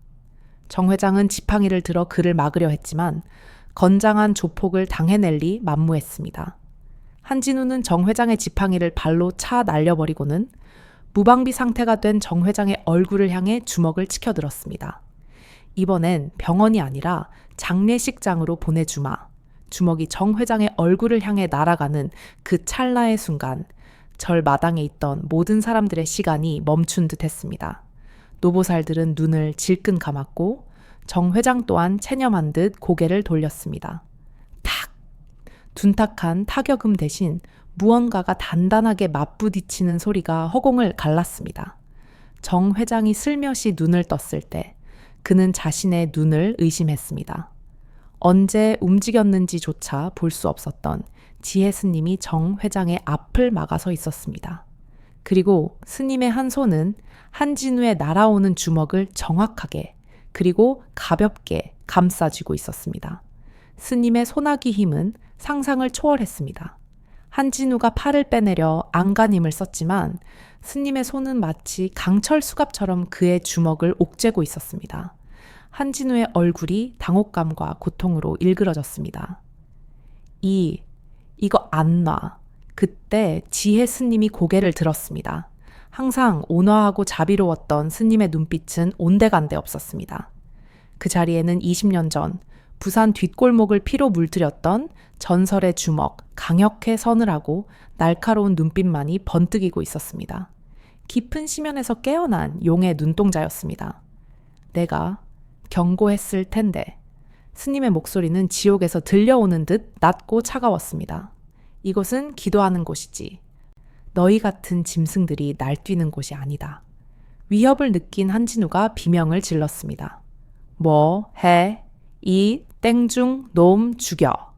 정 회장은 지팡이를 들어 그를 막으려 했지만 건장한 조폭을 당해낼 리 만무했습니다. 한진우는 정 회장의 지팡이를 발로 차 날려버리고는 무방비 상태가 된 정 회장의 얼굴을 향해 주먹을 치켜들었습니다. 이번엔 병원이 아니라 장례식장으로 보내주마. 주먹이 정 회장의 얼굴을 향해 날아가는 그 찰나의 순간 절 마당에 있던 모든 사람들의 시간이 멈춘 듯 했습니다. 노보살들은 눈을 질끈 감았고 정 회장 또한 체념한 듯 고개를 돌렸습니다. 탁! 둔탁한 타격음 대신 무언가가 단단하게 맞부딪히는 소리가 허공을 갈랐습니다. 정 회장이 슬며시 눈을 떴을 때 그는 자신의 눈을 의심했습니다. 언제 움직였는지조차 볼 수 없었던 지혜 스님이 정 회장의 앞을 막아서 있었습니다. 그리고 스님의 한 손은 한진우의 날아오는 주먹을 정확하게 그리고 가볍게 감싸쥐고 있었습니다. 스님의 손아귀 힘은 상상을 초월했습니다. 한진우가 팔을 빼내려 안간힘을 썼지만 스님의 손은 마치 강철 수갑처럼 그의 주먹을 옥죄고 있었습니다. 한진우의 얼굴이 당혹감과 고통으로 일그러졌습니다. 이거 안 놔. 그때 지혜 스님이 고개를 들었습니다. 항상 온화하고 자비로웠던 스님의 눈빛은 온데간데 없었습니다. 그 자리에는 20년 전 부산 뒷골목을 피로 물들였던 전설의 주먹, 강혁회 서늘하고 날카로운 눈빛만이 번뜩이고 있었습니다. 깊은 심연에서 깨어난 용의 눈동자였습니다. 내가 경고했을 텐데. 스님의 목소리는 지옥에서 들려오는 듯 낮고 차가웠습니다. 이곳은 기도하는 곳이지. 너희 같은 짐승들이 날뛰는 곳이 아니다. 위협을 느낀 한진우가 비명을 질렀습니다. 뭐 해? 이 땡중 놈 죽여.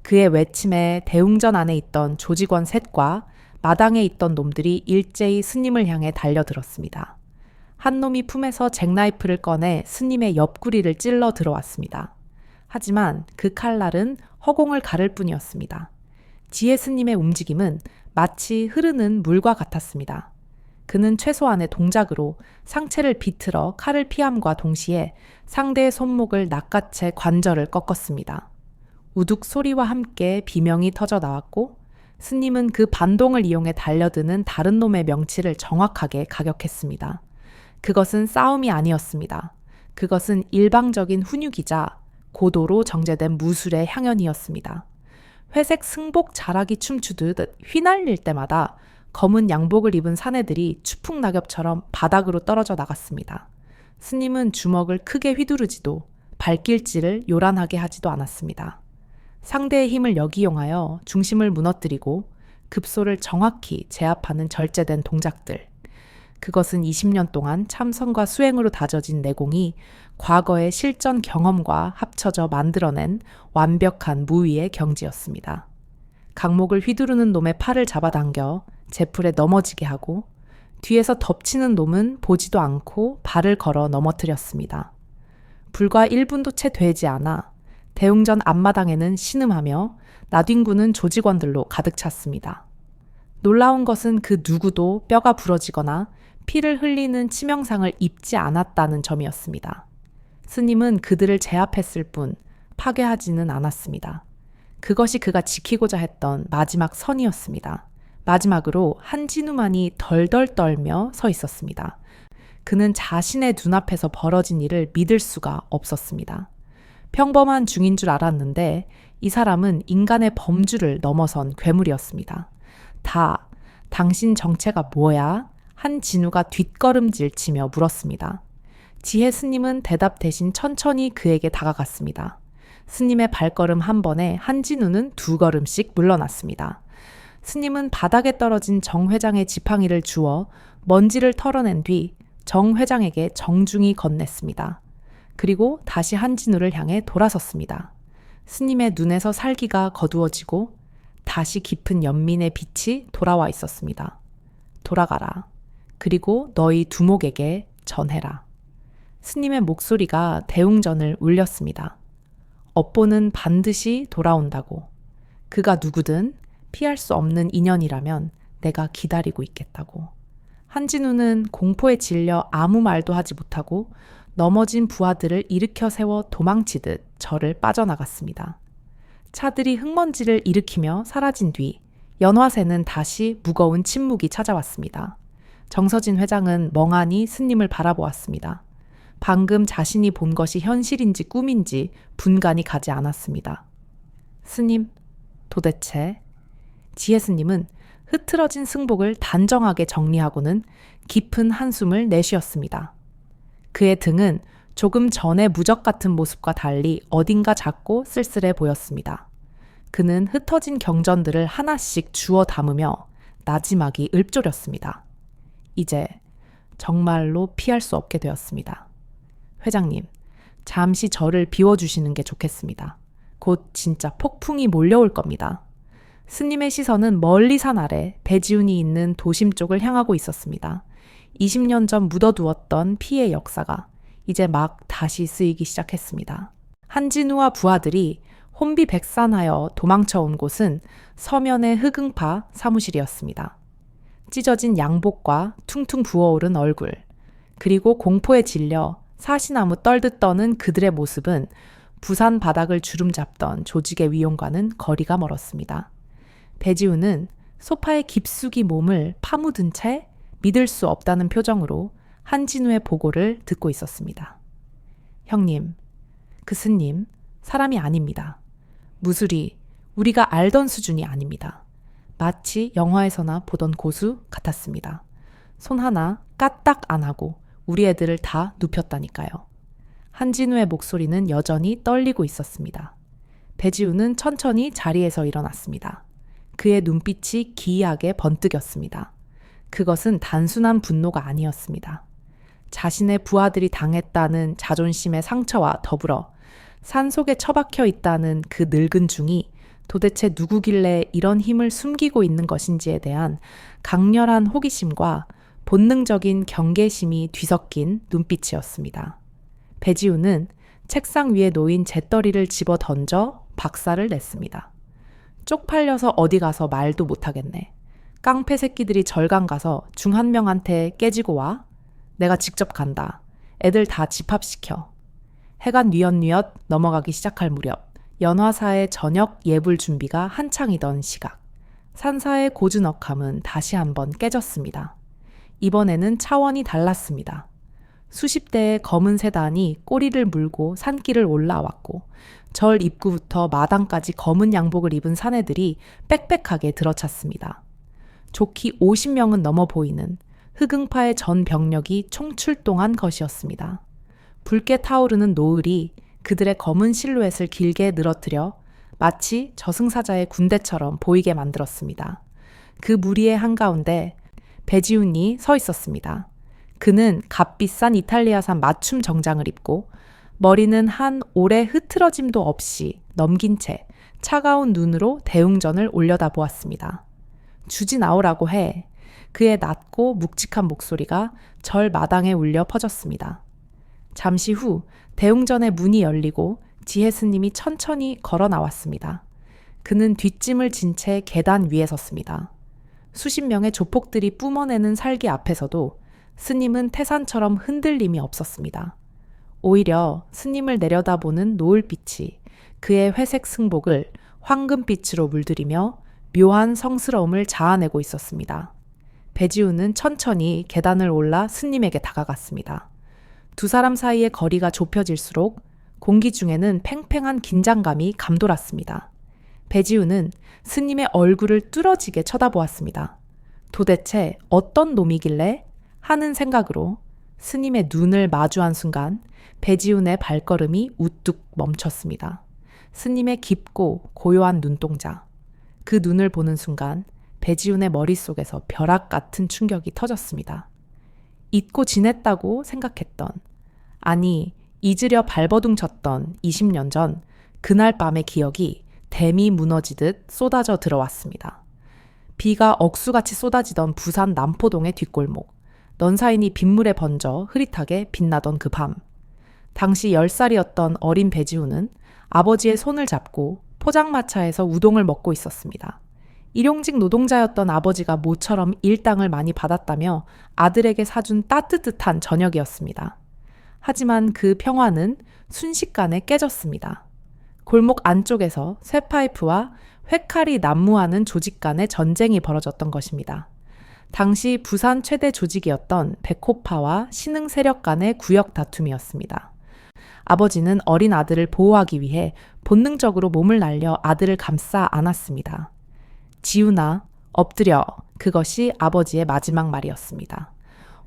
그의 외침에 대웅전 안에 있던 조직원 셋과 마당에 있던 놈들이 일제히 스님을 향해 달려들었습니다. 한 놈이 품에서 잭나이프를 꺼내 스님의 옆구리를 찔러 들어왔습니다. 하지만 그 칼날은 허공을 가를 뿐이었습니다. 지혜 스님의 움직임은 마치 흐르는 물과 같았습니다. 그는 최소한의 동작으로 상체를 비틀어 칼을 피함과 동시에 상대의 손목을 낚아채 관절을 꺾었습니다. 우둑 소리와 함께 비명이 터져 나왔고 스님은 그 반동을 이용해 달려드는 다른 놈의 명치를 정확하게 가격했습니다. 그것은 싸움이 아니었습니다. 그것은 일방적인 훈육이자 고도로 정제된 무술의 향연이었습니다. 회색 승복 자락이 춤추듯 휘날릴 때마다 검은 양복을 입은 사내들이 추풍낙엽처럼 바닥으로 떨어져 나갔습니다. 스님은 주먹을 크게 휘두르지도 발길질을 요란하게 하지도 않았습니다. 상대의 힘을 역이용하여 중심을 무너뜨리고 급소를 정확히 제압하는 절제된 동작들. 그것은 20년 동안 참선과 수행으로 다져진 내공이 과거의 실전 경험과 합쳐져 만들어낸 완벽한 무위의 경지였습니다. 강목을 휘두르는 놈의 팔을 잡아당겨 제풀에 넘어지게 하고 뒤에서 덮치는 놈은 보지도 않고 발을 걸어 넘어뜨렸습니다. 불과 1분도 채 되지 않아 대웅전 앞마당에는 신음하며 나뒹구는 조직원들로 가득 찼습니다. 놀라운 것은 그 누구도 뼈가 부러지거나 피를 흘리는 치명상을 입지 않았다는 점이었습니다. 스님은 그들을 제압했을 뿐 파괴하지는 않았습니다. 그것이 그가 지키고자 했던 마지막 선이었습니다. 마지막으로 한진우만이 덜덜 떨며 서 있었습니다. 그는 자신의 눈앞에서 벌어진 일을 믿을 수가 없었습니다. 평범한 중인 줄 알았는데 이 사람은 인간의 범주를 넘어선 괴물이었습니다. 당신 정체가 뭐야? 한진우가 뒷걸음질 치며 물었습니다. 지혜 스님은 대답 대신 천천히 그에게 다가갔습니다. 스님의 발걸음 한 번에 한진우는 2걸음씩 물러났습니다. 스님은 바닥에 떨어진 정 회장의 지팡이를 주워 먼지를 털어낸 뒤 정 회장에게 정중히 건넸습니다. 그리고 다시 한진우를 향해 돌아섰습니다. 스님의 눈에서 살기가 거두어지고 다시 깊은 연민의 빛이 돌아와 있었습니다. 돌아가라. 그리고 너희 두목에게 전해라. 스님의 목소리가 대웅전을 울렸습니다. 업보는 반드시 돌아온다고. 그가 누구든 피할 수 없는 인연이라면 내가 기다리고 있겠다고. 한진우는 공포에 질려 아무 말도 하지 못하고 넘어진 부하들을 일으켜 세워 도망치듯 절을 빠져나갔습니다. 차들이 흙먼지를 일으키며 사라진 뒤 연화새는 다시 무거운 침묵이 찾아왔습니다. 정서진 회장은 멍하니 스님을 바라보았습니다. 방금 자신이 본 것이 현실인지 꿈인지 분간이 가지 않았습니다. 스님, 도대체... 지혜 스님은 흐트러진 승복을 단정하게 정리하고는 깊은 한숨을 내쉬었습니다. 그의 등은 조금 전의 무적 같은 모습과 달리 어딘가 작고 쓸쓸해 보였습니다. 그는 흩어진 경전들을 하나씩 주워 담으며 나지막이 읊조렸습니다. 이제 정말로 피할 수 없게 되었습니다. 회장님, 잠시 저를 비워주시는 게 좋겠습니다. 곧 진짜 폭풍이 몰려올 겁니다. 스님의 시선은 멀리 산 아래 배지훈이 있는 도심 쪽을 향하고 있었습니다. 20년 전 묻어두었던 피의 역사가 이제 막 다시 쓰이기 시작했습니다. 한진우와 부하들이 혼비백산하여 도망쳐온 곳은 서면의 흑응파 사무실이었습니다. 찢어진 양복과 퉁퉁 부어오른 얼굴, 그리고 공포에 질려 사시나무 떨듯 떠는 그들의 모습은 부산 바닥을 주름잡던 조직의 위용과는 거리가 멀었습니다. 배지훈은 소파에 깊숙이 몸을 파묻은 채 믿을 수 없다는 표정으로 한진우의 보고를 듣고 있었습니다. 형님, 그 스님 사람이 아닙니다. 무술이 우리가 알던 수준이 아닙니다. 마치 영화에서나 보던 고수 같았습니다. 손 하나 까딱 안 하고 우리 애들을 다 눕혔다니까요. 한진우의 목소리는 여전히 떨리고 있었습니다. 배지훈은 천천히 자리에서 일어났습니다. 그의 눈빛이 기이하게 번뜩였습니다. 그것은 단순한 분노가 아니었습니다. 자신의 부하들이 당했다는 자존심의 상처와 더불어 산속에 처박혀 있다는 그 늙은 중이 도대체 누구길래 이런 힘을 숨기고 있는 것인지에 대한 강렬한 호기심과 본능적인 경계심이 뒤섞인 눈빛이었습니다. 배지훈은 책상 위에 놓인 재떨이를 집어 던져 박살을 냈습니다. 쪽팔려서 어디 가서 말도 못하겠네. 깡패 새끼들이 절강 가서 중 한 명한테 깨지고 와? 내가 직접 간다. 애들 다 집합시켜. 해가 뉘엿뉘엿 넘어가기 시작할 무렵 연화사의 저녁 예불 준비가 한창이던 시각. 산사의 고즈넉함은 다시 한번 깨졌습니다. 이번에는 차원이 달랐습니다. 수십 대의 검은 세단이 꼬리를 물고 산길을 올라왔고 절 입구부터 마당까지 검은 양복을 입은 사내들이 빽빽하게 들어찼습니다. 좋기 50명은 넘어 보이는 흑응파의 전 병력이 총출동한 것이었습니다. 붉게 타오르는 노을이 그들의 검은 실루엣을 길게 늘어뜨려 마치 저승사자의 군대처럼 보이게 만들었습니다. 그 무리의 한가운데 배지훈이 서 있었습니다. 그는 값비싼 이탈리아산 맞춤 정장을 입고 머리는 한 올의 흐트러짐도 없이 넘긴 채 차가운 눈으로 대웅전을 올려다보았습니다. 주지 나오라고 해. 그의 낮고 묵직한 목소리가 절 마당에 울려 퍼졌습니다. 잠시 후 대웅전의 문이 열리고 지혜 스님이 천천히 걸어 나왔습니다. 그는 뒷짐을 진 채 계단 위에 섰습니다. 수십 명의 조폭들이 뿜어내는 살기 앞에서도 스님은 태산처럼 흔들림이 없었습니다. 오히려 스님을 내려다보는 노을빛이 그의 회색 승복을 황금빛으로 물들이며 묘한 성스러움을 자아내고 있었습니다. 배지훈은 천천히 계단을 올라 스님에게 다가갔습니다. 두 사람 사이의 거리가 좁혀질수록 공기 중에는 팽팽한 긴장감이 감돌았습니다. 배지훈은 스님의 얼굴을 뚫어지게 쳐다보았습니다. 도대체 어떤 놈이길래 하는 생각으로 스님의 눈을 마주한 순간 배지훈의 발걸음이 우뚝 멈췄습니다. 스님의 깊고 고요한 눈동자. 그 눈을 보는 순간 배지훈의 머릿속에서 벼락 같은 충격이 터졌습니다. 잊고 지냈다고 생각했던, 아니 잊으려 발버둥 쳤던 20년 전 그날 밤의 기억이 댐이 무너지듯 쏟아져 들어왔습니다. 비가 억수같이 쏟아지던 부산 남포동의 뒷골목, 넌사인이 빗물에 번져 흐릿하게 빛나던 그 밤. 당시 10살이었던 어린 배지훈은 아버지의 손을 잡고 포장마차에서 우동을 먹고 있었습니다. 일용직 노동자였던 아버지가 모처럼 일당을 많이 받았다며 아들에게 사준 따뜻한 저녁이었습니다. 하지만 그 평화는 순식간에 깨졌습니다. 골목 안쪽에서 쇠파이프와 회칼이 난무하는 조직 간의 전쟁이 벌어졌던 것입니다. 당시 부산 최대 조직이었던 백호파와 신흥 세력 간의 구역 다툼이었습니다. 아버지는 어린 아들을 보호하기 위해 본능적으로 몸을 날려 아들을 감싸 안았습니다. 지훈아, 엎드려. 그것이 아버지의 마지막 말이었습니다.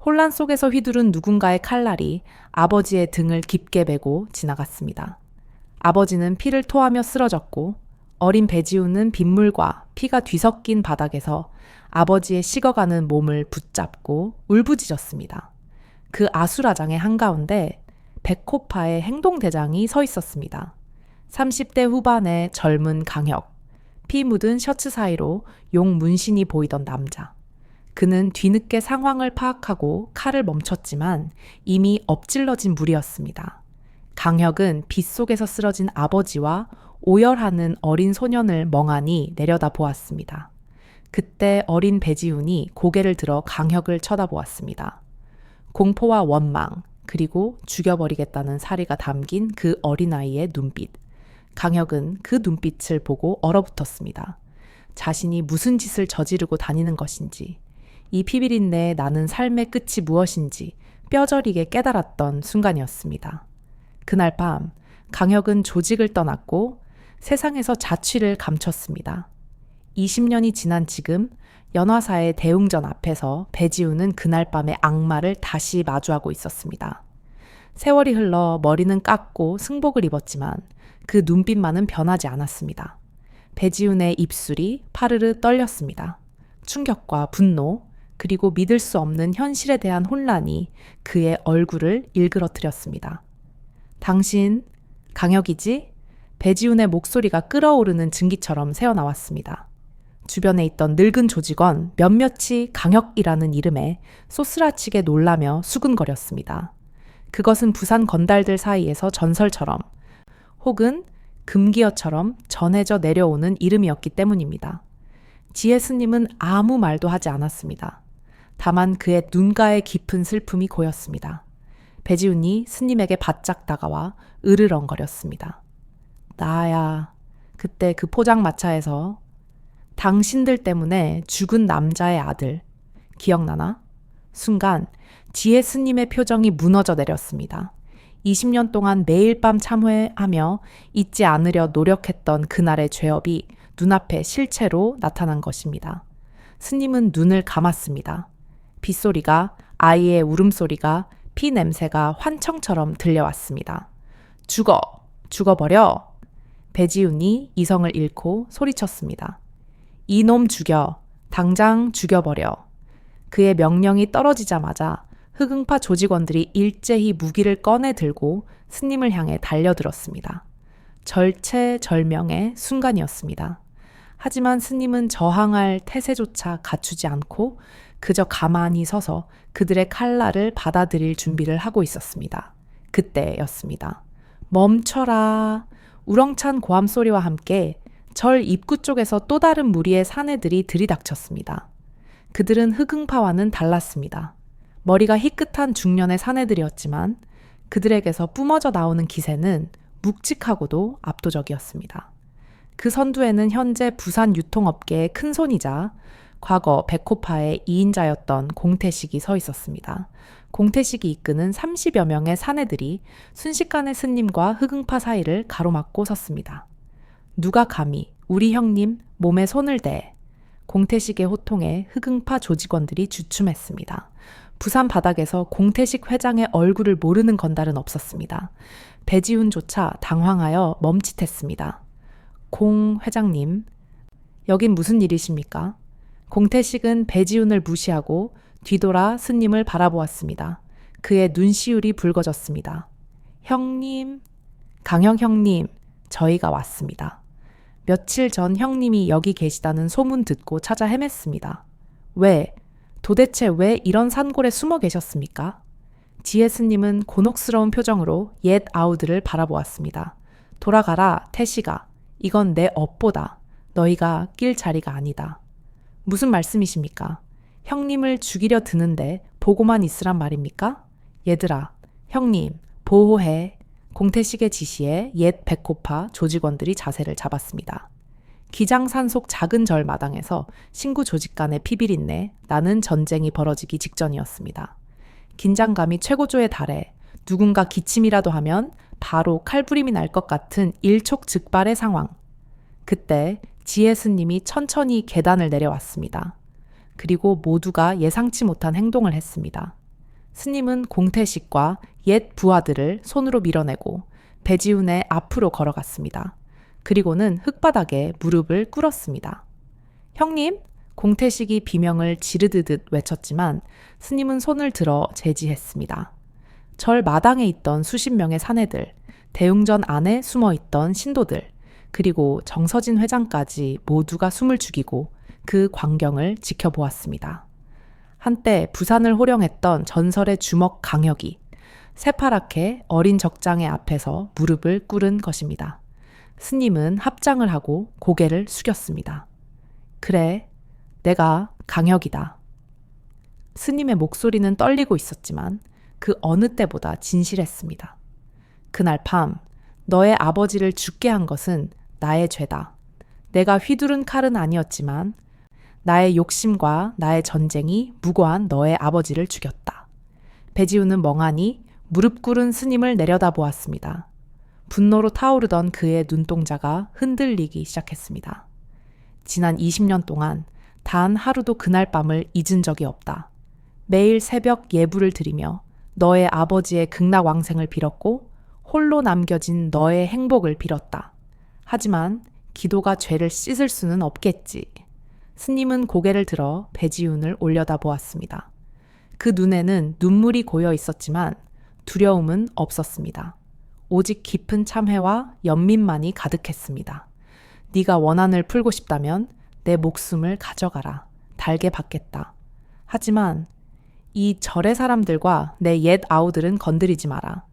혼란 속에서 휘두른 누군가의 칼날이 아버지의 등을 깊게 베고 지나갔습니다. 아버지는 피를 토하며 쓰러졌고 어린 배지훈은 빗물과 피가 뒤섞인 바닥에서 아버지의 식어가는 몸을 붙잡고 울부짖었습니다. 그 아수라장의 한가운데 백호파의 행동대장이 서 있었습니다. 30대 후반의 젊은 강혁, 피 묻은 셔츠 사이로 용 문신이 보이던 남자. 그는 뒤늦게 상황을 파악하고 칼을 멈췄지만 이미 엎질러진 물이었습니다. 강혁은 빗속에서 쓰러진 아버지와 오열하는 어린 소년을 멍하니 내려다 보았습니다. 그때 어린 배지훈이 고개를 들어 강혁을 쳐다보았습니다. 공포와 원망, 그리고 죽여버리겠다는 사리가 담긴 그 어린아이의 눈빛. 강혁은 그 눈빛을 보고 얼어붙었습니다. 자신이 무슨 짓을 저지르고 다니는 것인지, 이 피비린내에 나는 삶의 끝이 무엇인지 뼈저리게 깨달았던 순간이었습니다. 그날 밤 강혁은 조직을 떠났고 세상에서 자취를 감췄습니다. 20년이 지난 지금 연화사의 대웅전 앞에서 배지훈은 그날 밤의 악마를 다시 마주하고 있었습니다. 세월이 흘러 머리는 깎고 승복을 입었지만 그 눈빛만은 변하지 않았습니다. 배지훈의 입술이 파르르 떨렸습니다. 충격과 분노, 그리고 믿을 수 없는 현실에 대한 혼란이 그의 얼굴을 일그러뜨렸습니다. 당신, 강혁이지? 배지훈의 목소리가 끓어오르는 증기처럼 새어나왔습니다. 주변에 있던 늙은 조직원 몇몇이 강혁이라는 이름에 쏘스라치게 놀라며 수군거렸습니다. 그것은 부산 건달들 사이에서 전설처럼 혹은 금기어처럼 전해져 내려오는 이름이었기 때문입니다. 지혜 스님은 아무 말도 하지 않았습니다. 다만 그의 눈가에 깊은 슬픔이 고였습니다. 배지훈이 스님에게 바짝 다가와 으르렁거렸습니다. 나야, 그때 그 포장마차에서 당신들 때문에 죽은 남자의 아들, 기억나나? 순간 지혜 스님의 표정이 무너져 내렸습니다. 20년 동안 매일 밤 참회하며 잊지 않으려 노력했던 그날의 죄업이 눈앞에 실체로 나타난 것입니다. 스님은 눈을 감았습니다. 빗소리가, 아이의 울음소리가, 피 냄새가 환청처럼 들려왔습니다. 죽어버려! 배지훈이 이성을 잃고 소리쳤습니다. 이놈 죽여! 당장 죽여버려! 그의 명령이 떨어지자마자 흑응파 조직원들이 일제히 무기를 꺼내 들고 스님을 향해 달려들었습니다. 절체절명의 순간이었습니다. 하지만 스님은 저항할 태세조차 갖추지 않고 그저 가만히 서서 그들의 칼날을 받아들일 준비를 하고 있었습니다. 그때였습니다. 멈춰라. 우렁찬 고함 소리와 함께 절 입구 쪽에서 또 다른 무리의 사내들이 들이닥쳤습니다. 그들은 흑응파와는 달랐습니다. 머리가 희끗한 중년의 사내들이었지만 그들에게서 뿜어져 나오는 기세는 묵직하고도 압도적이었습니다. 그 선두에는 현재 부산 유통업계의 큰손이자 과거 백호파의 2인자였던 공태식이 서 있었습니다. 공태식이 이끄는 30여 명의 사내들이 순식간에 스님과 흑응파 사이를 가로막고 섰습니다. 누가 감히 우리 형님 몸에 손을 대? 공태식의 호통에 흑응파 조직원들이 주춤했습니다. 부산 바닥에서 공태식 회장의 얼굴을 모르는 건달은 없었습니다. 배지훈조차 당황하여 멈칫했습니다. 공 회장님, 여긴 무슨 일이십니까? 공태식은 배지훈을 무시하고 뒤돌아 스님을 바라보았습니다. 그의 눈시울이 붉어졌습니다. 형님, 강형 형님, 저희가 왔습니다. 며칠 전 형님이 여기 계시다는 소문 듣고 찾아 헤맸습니다. 도대체 왜 이런 산골에 숨어 계셨습니까? 지혜 스님은 곤혹스러운 표정으로 옛 아우들을 바라보았습니다. 돌아가라, 태식아. 이건 내 업보다. 너희가 낄 자리가 아니다. 무슨 말씀이십니까? 형님을 죽이려 드는데 보고만 있으란 말입니까? 얘들아, 형님, 보호해. 공태식의 지시에 옛 백호파 조직원들이 자세를 잡았습니다. 기장산 속 작은 절 마당에서 신구 조직 간의 피비린내 나는 전쟁이 벌어지기 직전이었습니다. 긴장감이 최고조에 달해 누군가 기침이라도 하면 바로 칼부림이 날 것 같은 일촉즉발의 상황. 그때 지혜 스님이 천천히 계단을 내려왔습니다. 그리고 모두가 예상치 못한 행동을 했습니다. 스님은 공태식과 옛 부하들을 손으로 밀어내고 배지훈의 앞으로 걸어갔습니다. 그리고는 흙바닥에 무릎을 꿇었습니다. 형님, 공태식이 비명을 지르듯 외쳤지만 스님은 손을 들어 제지했습니다. 절 마당에 있던 수십 명의 사내들, 대웅전 안에 숨어있던 신도들, 그리고 정서진 회장까지 모두가 숨을 죽이고 그 광경을 지켜보았습니다. 한때 부산을 호령했던 전설의 주먹 강혁이 새파랗게 어린 적장의 앞에서 무릎을 꿇은 것입니다. 스님은 합장을 하고 고개를 숙였습니다. 그래, 내가 강혁이다. 스님의 목소리는 떨리고 있었지만 그 어느 때보다 진실했습니다. 그날 밤 너의 아버지를 죽게 한 것은 나의 죄다. 내가 휘두른 칼은 아니었지만 나의 욕심과 나의 전쟁이 무고한 너의 아버지를 죽였다. 배지훈은 멍하니 무릎 꿇은 스님을 내려다보았습니다. 분노로 타오르던 그의 눈동자가 흔들리기 시작했습니다. 지난 20년 동안 단 하루도 그날 밤을 잊은 적이 없다. 매일 새벽 예불을 드리며 너의 아버지의 극락왕생을 빌었고 홀로 남겨진 너의 행복을 빌었다. 하지만 기도가 죄를 씻을 수는 없겠지. 스님은 고개를 들어 배지훈을 올려다보았습니다. 그 눈에는 눈물이 고여 있었지만 두려움은 없었습니다. 오직 깊은 참회와 연민만이 가득했습니다. 네가 원한을 풀고 싶다면 내 목숨을 가져가라. 달게 받겠다. 하지만 이 절의 사람들과 내 옛 아우들은 건드리지 마라.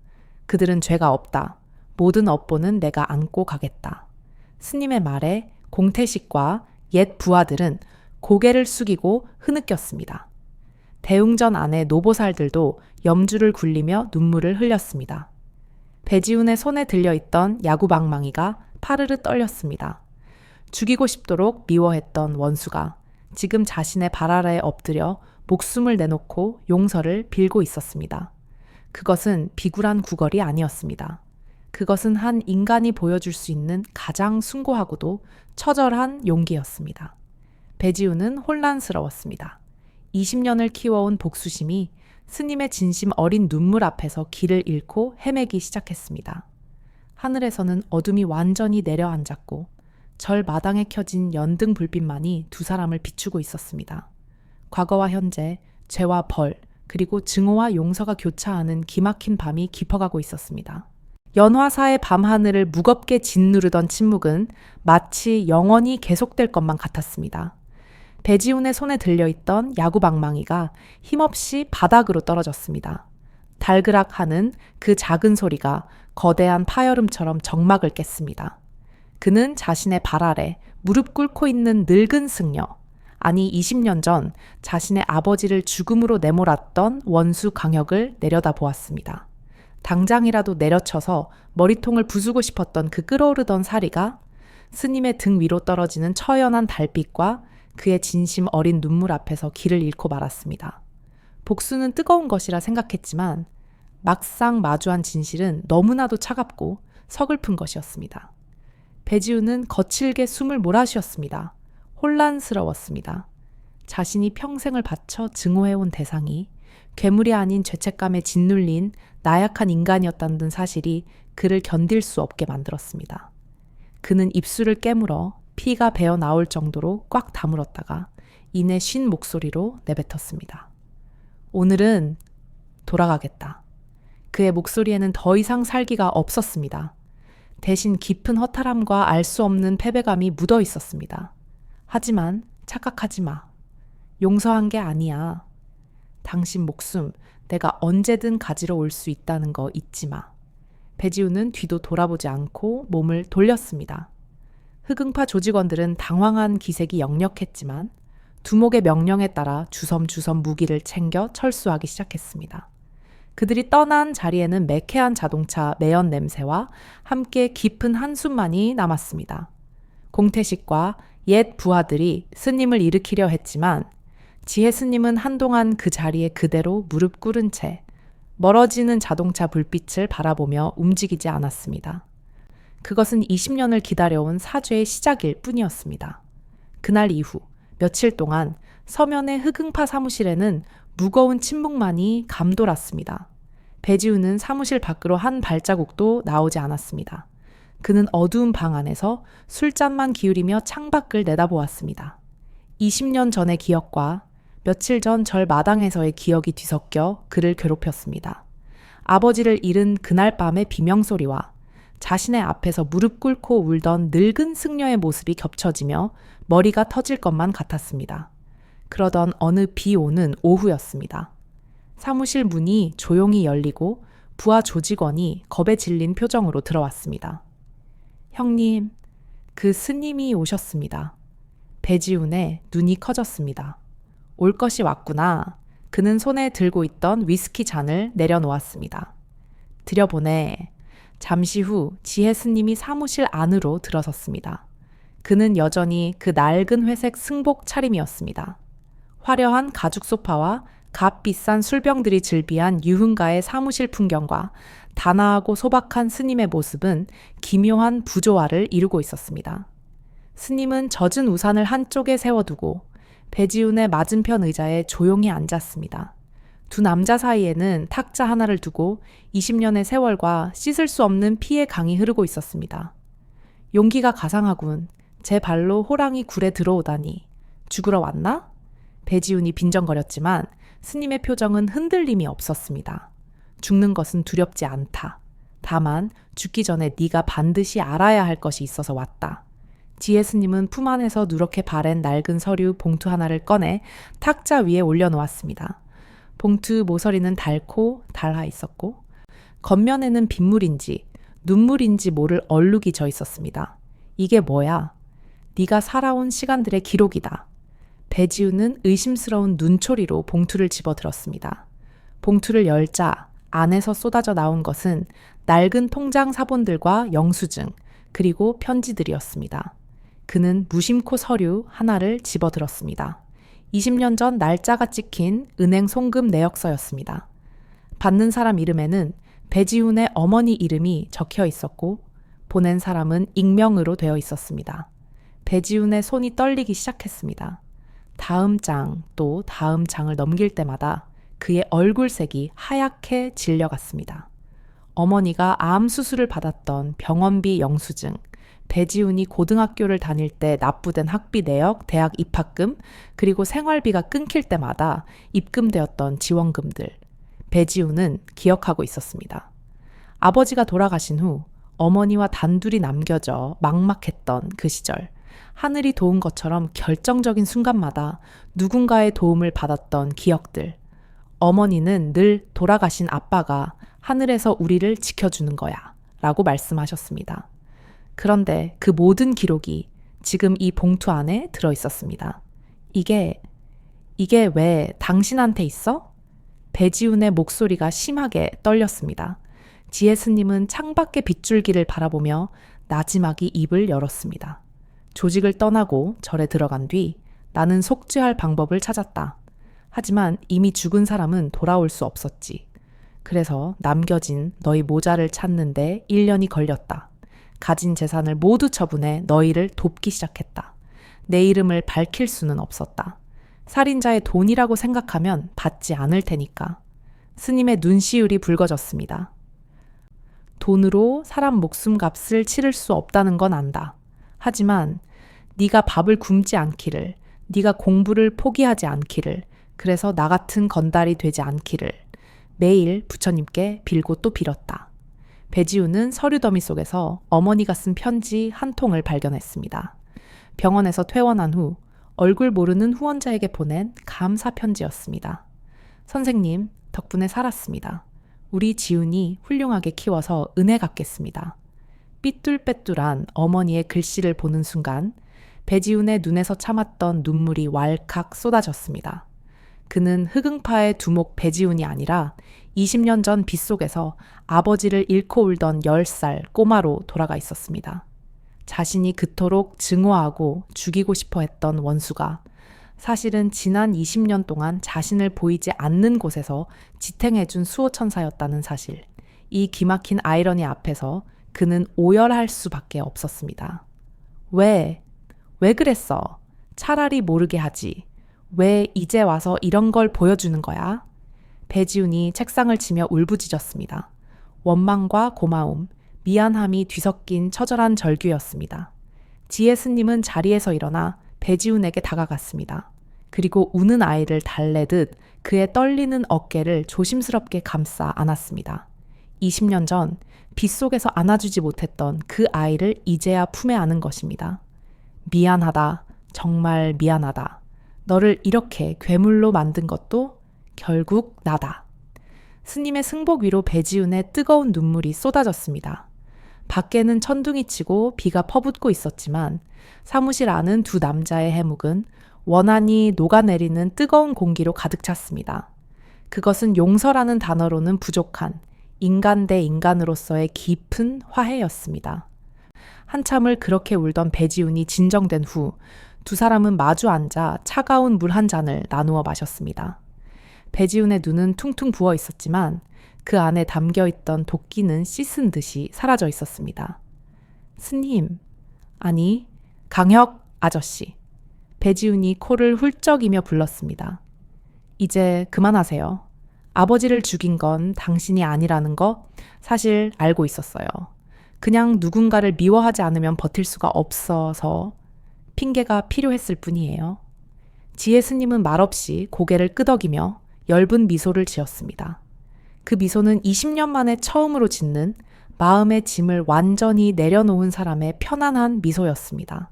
그들은 죄가 없다. 모든 업보는 내가 안고 가겠다. 스님의 말에 공태식과 옛 부하들은 고개를 숙이고 흐느꼈습니다. 대웅전 안의 노보살들도 염주를 굴리며 눈물을 흘렸습니다. 배지훈의 손에 들려있던 야구방망이가 파르르 떨렸습니다. 죽이고 싶도록 미워했던 원수가 지금 자신의 발 아래에 엎드려 목숨을 내놓고 용서를 빌고 있었습니다. 그것은 비굴한 구걸이 아니었습니다. 그것은 한 인간이 보여줄 수 있는 가장 숭고하고도 처절한 용기였습니다. 배지훈은 혼란스러웠습니다. 20년을 키워온 복수심이 스님의 진심 어린 눈물 앞에서 길을 잃고 헤매기 시작했습니다. 하늘에서는 어둠이 완전히 내려앉았고 절 마당에 켜진 연등 불빛만이 두 사람을 비추고 있었습니다. 과거와 현재, 죄와 벌, 그리고 증오와 용서가 교차하는 기막힌 밤이 깊어가고 있었습니다. 연화사의 밤하늘을 무겁게 짓누르던 침묵은 마치 영원히 계속될 것만 같았습니다. 배지훈의 손에 들려있던 야구방망이가 힘없이 바닥으로 떨어졌습니다. 달그락하는 그 작은 소리가 거대한 파열음처럼 정막을 깼습니다. 그는 자신의 발 아래 무릎 꿇고 있는 늙은 승려, 아니 20년 전 자신의 아버지를 죽음으로 내몰았던 원수 강혁을 내려다보았습니다. 당장이라도 내려쳐서 머리통을 부수고 싶었던 그 끓어오르던 사리가 스님의 등 위로 떨어지는 처연한 달빛과 그의 진심 어린 눈물 앞에서 길을 잃고 말았습니다. 복수는 뜨거운 것이라 생각했지만 막상 마주한 진실은 너무나도 차갑고 서글픈 것이었습니다. 배지훈은 거칠게 숨을 몰아쉬었습니다. 혼란스러웠습니다. 자신이 평생을 바쳐 증오해온 대상이 괴물이 아닌 죄책감에 짓눌린 나약한 인간이었다는 사실이 그를 견딜 수 없게 만들었습니다. 그는 입술을 깨물어 피가 배어 나올 정도로 꽉 다물었다가 이내 쉰 목소리로 내뱉었습니다. 오늘은 돌아가겠다. 그의 목소리에는 더 이상 살기가 없었습니다. 대신 깊은 허탈함과 알 수 없는 패배감이 묻어 있었습니다. 하지만 착각하지 마. 용서한 게 아니야. 당신 목숨 내가 언제든 가지러 올 수 있다는 거 잊지 마. 배지훈은 뒤도 돌아보지 않고 몸을 돌렸습니다. 흑응파 조직원들은 당황한 기색이 역력했지만 두목의 명령에 따라 주섬주섬 무기를 챙겨 철수하기 시작했습니다. 그들이 떠난 자리에는 매캐한 자동차 매연 냄새와 함께 깊은 한숨만이 남았습니다. 공태식과 옛 부하들이 스님을 일으키려 했지만 지혜 스님은 한동안 그 자리에 그대로 무릎 꿇은 채 멀어지는 자동차 불빛을 바라보며 움직이지 않았습니다. 그것은 20년을 기다려온 사죄의 시작일 뿐이었습니다. 그날 이후 며칠 동안 서면의 흑응파 사무실에는 무거운 침묵만이 감돌았습니다. 배지우는 사무실 밖으로 한 발자국도 나오지 않았습니다. 그는 어두운 방 안에서 술잔만 기울이며 창밖을 내다보았습니다. 20년 전의 기억과 며칠 전 절 마당에서의 기억이 뒤섞여 그를 괴롭혔습니다. 아버지를 잃은 그날 밤의 비명소리와 자신의 앞에서 무릎 꿇고 울던 늙은 승려의 모습이 겹쳐지며 머리가 터질 것만 같았습니다. 그러던 어느 비 오는 오후였습니다. 사무실 문이 조용히 열리고 부하 조직원이 겁에 질린 표정으로 들어왔습니다. 형님, 그 스님이 오셨습니다. 배지훈의 눈이 커졌습니다. 올 것이 왔구나. 그는 손에 들고 있던 위스키 잔을 내려놓았습니다. 들여보내. 잠시 후 지혜 스님이 사무실 안으로 들어섰습니다. 그는 여전히 그 낡은 회색 승복 차림이었습니다. 화려한 가죽 소파와 값비싼 술병들이 즐비한 유흥가의 사무실 풍경과 단아하고 소박한 스님의 모습은 기묘한 부조화를 이루고 있었습니다. 스님은 젖은 우산을 한쪽에 세워두고 배지훈의 맞은편 의자에 조용히 앉았습니다. 두 남자 사이에는 탁자 하나를 두고 20년의 세월과 씻을 수 없는 피의 강이 흐르고 있었습니다. 용기가 가상하군. 제 발로 호랑이 굴에 들어오다니. 죽으러 왔나? 배지훈이 빈정거렸지만 스님의 표정은 흔들림이 없었습니다. 죽는 것은 두렵지 않다. 다만 죽기 전에 네가 반드시 알아야 할 것이 있어서 왔다. 지혜 스님은 품 안에서 누렇게 바랜 낡은 서류 봉투 하나를 꺼내 탁자 위에 올려놓았습니다. 봉투 모서리는 닳고 닳아 있었고 겉면에는 빗물인지 눈물인지 모를 얼룩이 져 있었습니다. 이게 뭐야? 네가 살아온 시간들의 기록이다. 배지우는 의심스러운 눈초리로 봉투를 집어들었습니다. 봉투를 열자 안에서 쏟아져 나온 것은 낡은 통장 사본들과 영수증 그리고 편지들이었습니다. 그는 무심코 서류 하나를 집어들었습니다. 20년 전 날짜가 찍힌 은행 송금 내역서였습니다. 받는 사람 이름에는 배지훈의 어머니 이름이 적혀 있었고 보낸 사람은 익명으로 되어 있었습니다. 배지훈의 손이 떨리기 시작했습니다. 다음 장 또 다음 장을 넘길 때마다 그의 얼굴색이 하얗게 질려갔습니다. 어머니가 암 수술을 받았던 병원비 영수증, 배지훈이 고등학교를 다닐 때 납부된 학비 내역, 대학 입학금, 그리고 생활비가 끊길 때마다 입금되었던 지원금들, 배지훈은 기억하고 있었습니다. 아버지가 돌아가신 후 어머니와 단둘이 남겨져 막막했던 그 시절, 하늘이 도운 것처럼 결정적인 순간마다 누군가의 도움을 받았던 기억들. 어머니는 늘 돌아가신 아빠가 하늘에서 우리를 지켜주는 거야 라고 말씀하셨습니다. 그런데 그 모든 기록이 지금 이 봉투 안에 들어있었습니다. 이게 왜 당신한테 있어? 배지훈의 목소리가 심하게 떨렸습니다. 지혜 스님은 창밖의 빗줄기를 바라보며 나지막이 입을 열었습니다. 조직을 떠나고 절에 들어간 뒤 나는 속죄할 방법을 찾았다. 하지만 이미 죽은 사람은 돌아올 수 없었지. 그래서 남겨진 너희 모자를 찾는데 1년이 걸렸다. 가진 재산을 모두 처분해 너희를 돕기 시작했다. 내 이름을 밝힐 수는 없었다. 살인자의 돈이라고 생각하면 받지 않을 테니까. 스님의 눈시울이 붉어졌습니다. 돈으로 사람 목숨값을 치를 수 없다는 건 안다. 하지만 네가 밥을 굶지 않기를, 네가 공부를 포기하지 않기를, 그래서 나 같은 건달이 되지 않기를 매일 부처님께 빌고 또 빌었다. 배지우는 서류 더미 속에서 어머니가 쓴 편지 한 통을 발견했습니다. 병원에서 퇴원한 후 얼굴 모르는 후원자에게 보낸 감사 편지였습니다. 선생님, 덕분에 살았습니다. 우리 지훈이 훌륭하게 키워서 은혜 갚겠습니다. 삐뚤빼뚤한 어머니의 글씨를 보는 순간 배지훈의 눈에서 참았던 눈물이 왈칵 쏟아졌습니다. 그는 흑응파의 두목 배지훈이 아니라 20년 전 빗속에서 아버지를 잃고 울던 10살 꼬마로 돌아가 있었습니다. 자신이 그토록 증오하고 죽이고 싶어 했던 원수가 사실은 지난 20년 동안 자신을 보이지 않는 곳에서 지탱해준 수호천사였다는 사실. 이 기막힌 아이러니 앞에서 그는 오열할 수밖에 없었습니다. 왜 그랬어? 차라리 모르게 하지. 왜 이제 와서 이런 걸 보여주는 거야? 배지훈이 책상을 치며 울부짖었습니다. 원망과 고마움, 미안함이 뒤섞인 처절한 절규였습니다. 지혜 스님은 자리에서 일어나 배지훈에게 다가갔습니다. 그리고 우는 아이를 달래듯 그의 떨리는 어깨를 조심스럽게 감싸 안았습니다. 20년 전 빗속에서 안아주지 못했던 그 아이를 이제야 품에 안은 것입니다. 미안하다. 정말 미안하다. 너를 이렇게 괴물로 만든 것도 결국 나다. 스님의 승복 위로 배지훈의 뜨거운 눈물이 쏟아졌습니다. 밖에는 천둥이 치고 비가 퍼붓고 있었지만 사무실 안은 두 남자의 해묵은 원한이 녹아내리는 뜨거운 공기로 가득 찼습니다. 그것은 용서라는 단어로는 부족한 인간 대 인간으로서의 깊은 화해였습니다. 한참을 그렇게 울던 배지훈이 진정된 후 두 사람은 마주 앉아 차가운 물 한 잔을 나누어 마셨습니다. 배지훈의 눈은 퉁퉁 부어 있었지만 그 안에 담겨있던 도끼는 씻은 듯이 사라져 있었습니다. 스님, 아니, 강혁 아저씨. 배지훈이 코를 훌쩍이며 불렀습니다. 이제 그만하세요. 아버지를 죽인 건 당신이 아니라는 거 사실 알고 있었어요. 그냥 누군가를 미워하지 않으면 버틸 수가 없어서 핑계가 필요했을 뿐이에요. 지혜 스님은 말없이 고개를 끄덕이며 엷은 미소를 지었습니다. 그 미소는 20년 만에 처음으로 짓는 마음의 짐을 완전히 내려놓은 사람의 편안한 미소였습니다.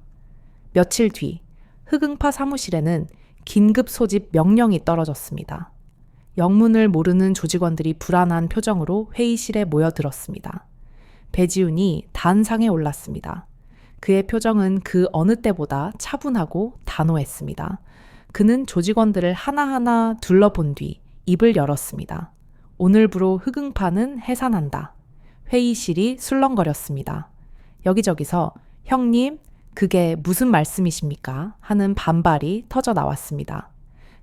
며칠 뒤 흑응파 사무실에는 긴급 소집 명령이 떨어졌습니다. 영문을 모르는 조직원들이 불안한 표정으로 회의실에 모여들었습니다. 배지훈이 단상에 올랐습니다. 그의 표정은 그 어느 때보다 차분하고 단호했습니다. 그는 조직원들을 하나하나 둘러본 뒤 입을 열었습니다. 오늘부로 흑응파는 해산한다. 회의실이 술렁거렸습니다. 여기저기서 형님, 그게 무슨 말씀이십니까? 하는 반발이 터져 나왔습니다.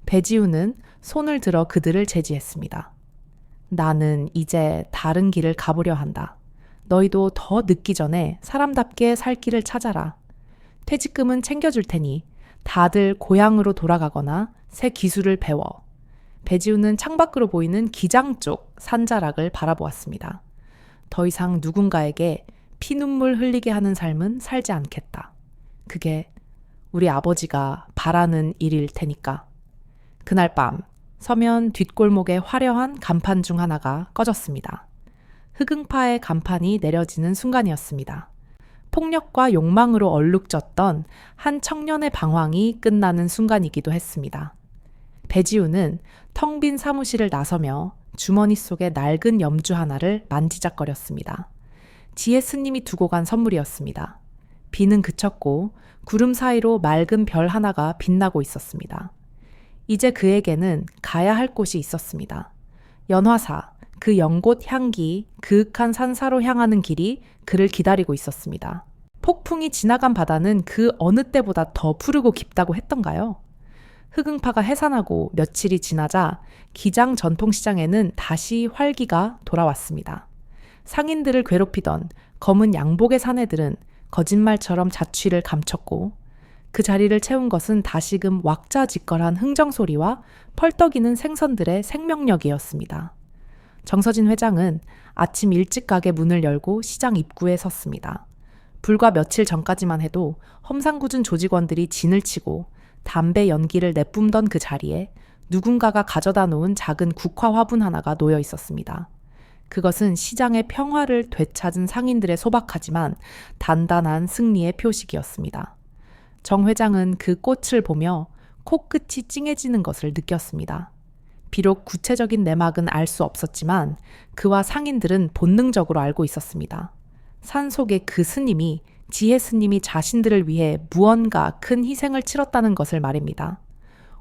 배지훈은 손을 들어 그들을 제지했습니다. 나는 이제 다른 길을 가보려 한다. 너희도 더 늦기 전에 사람답게 살 길을 찾아라. 퇴직금은 챙겨줄 테니 다들 고향으로 돌아가거나 새 기술을 배워. 배지훈은 창밖으로 보이는 기장 쪽 산자락을 바라보았습니다. 더 이상 누군가에게 피눈물 흘리게 하는 삶은 살지 않겠다. 그게 우리 아버지가 바라는 일일 테니까. 그날 밤 서면 뒷골목의 화려한 간판 중 하나가 꺼졌습니다. 흑응파의 간판이 내려지는 순간이었습니다. 폭력과 욕망으로 얼룩졌던 한 청년의 방황이 끝나는 순간이기도 했습니다. 배지훈은 텅 빈 사무실을 나서며 주머니 속에 낡은 염주 하나를 만지작거렸습니다. 지혜 스님이 두고 간 선물이었습니다. 비는 그쳤고 구름 사이로 맑은 별 하나가 빛나고 있었습니다. 이제 그에게는 가야 할 곳이 있었습니다. 연화사, 그 연곶 향기, 그윽한 산사로 향하는 길이 그를 기다리고 있었습니다. 폭풍이 지나간 바다는 그 어느 때보다 더 푸르고 깊다고 했던가요? 흑응파가 해산하고 며칠이 지나자 기장 전통시장에는 다시 활기가 돌아왔습니다. 상인들을 괴롭히던 검은 양복의 사내들은 거짓말처럼 자취를 감췄고 그 자리를 채운 것은 다시금 왁자지껄한 흥정소리와 펄떡이는 생선들의 생명력이었습니다. 정서진 회장은 아침 일찍 가게 문을 열고 시장 입구에 섰습니다. 불과 며칠 전까지만 해도 험상궂은 조직원들이 진을 치고 담배 연기를 내뿜던 그 자리에 누군가가 가져다 놓은 작은 국화 화분 하나가 놓여 있었습니다. 그것은 시장의 평화를 되찾은 상인들의 소박하지만 단단한 승리의 표식이었습니다. 정 회장은 그 꽃을 보며 코끝이 찡해지는 것을 느꼈습니다. 비록 구체적인 내막은 알 수 없었지만 그와 상인들은 본능적으로 알고 있었습니다. 산속의 그 스님이 지혜 스님이 자신들을 위해 무언가 큰 희생을 치렀다는 것을 말입니다.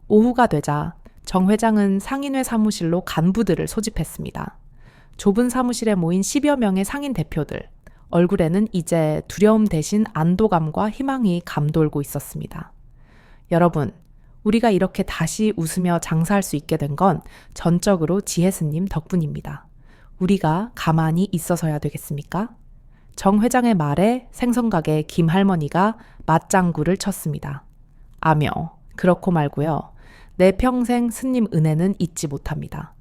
오후가 되자 정 회장은 상인회 사무실로 간부들을 소집했습니다. 좁은 사무실에 모인 10여 명의 상인 대표들. 얼굴에는 이제 두려움 대신 안도감과 희망이 감돌고 있었습니다. 여러분, 우리가 이렇게 다시 웃으며 장사할 수 있게 된 건 전적으로 지혜스님 덕분입니다. 우리가 가만히 있어서야 되겠습니까? 정 회장의 말에 생선가게 김 할머니가 맞장구를 쳤습니다. 아며, 그렇고 말고요. 내 평생 스님 은혜는 잊지 못합니다.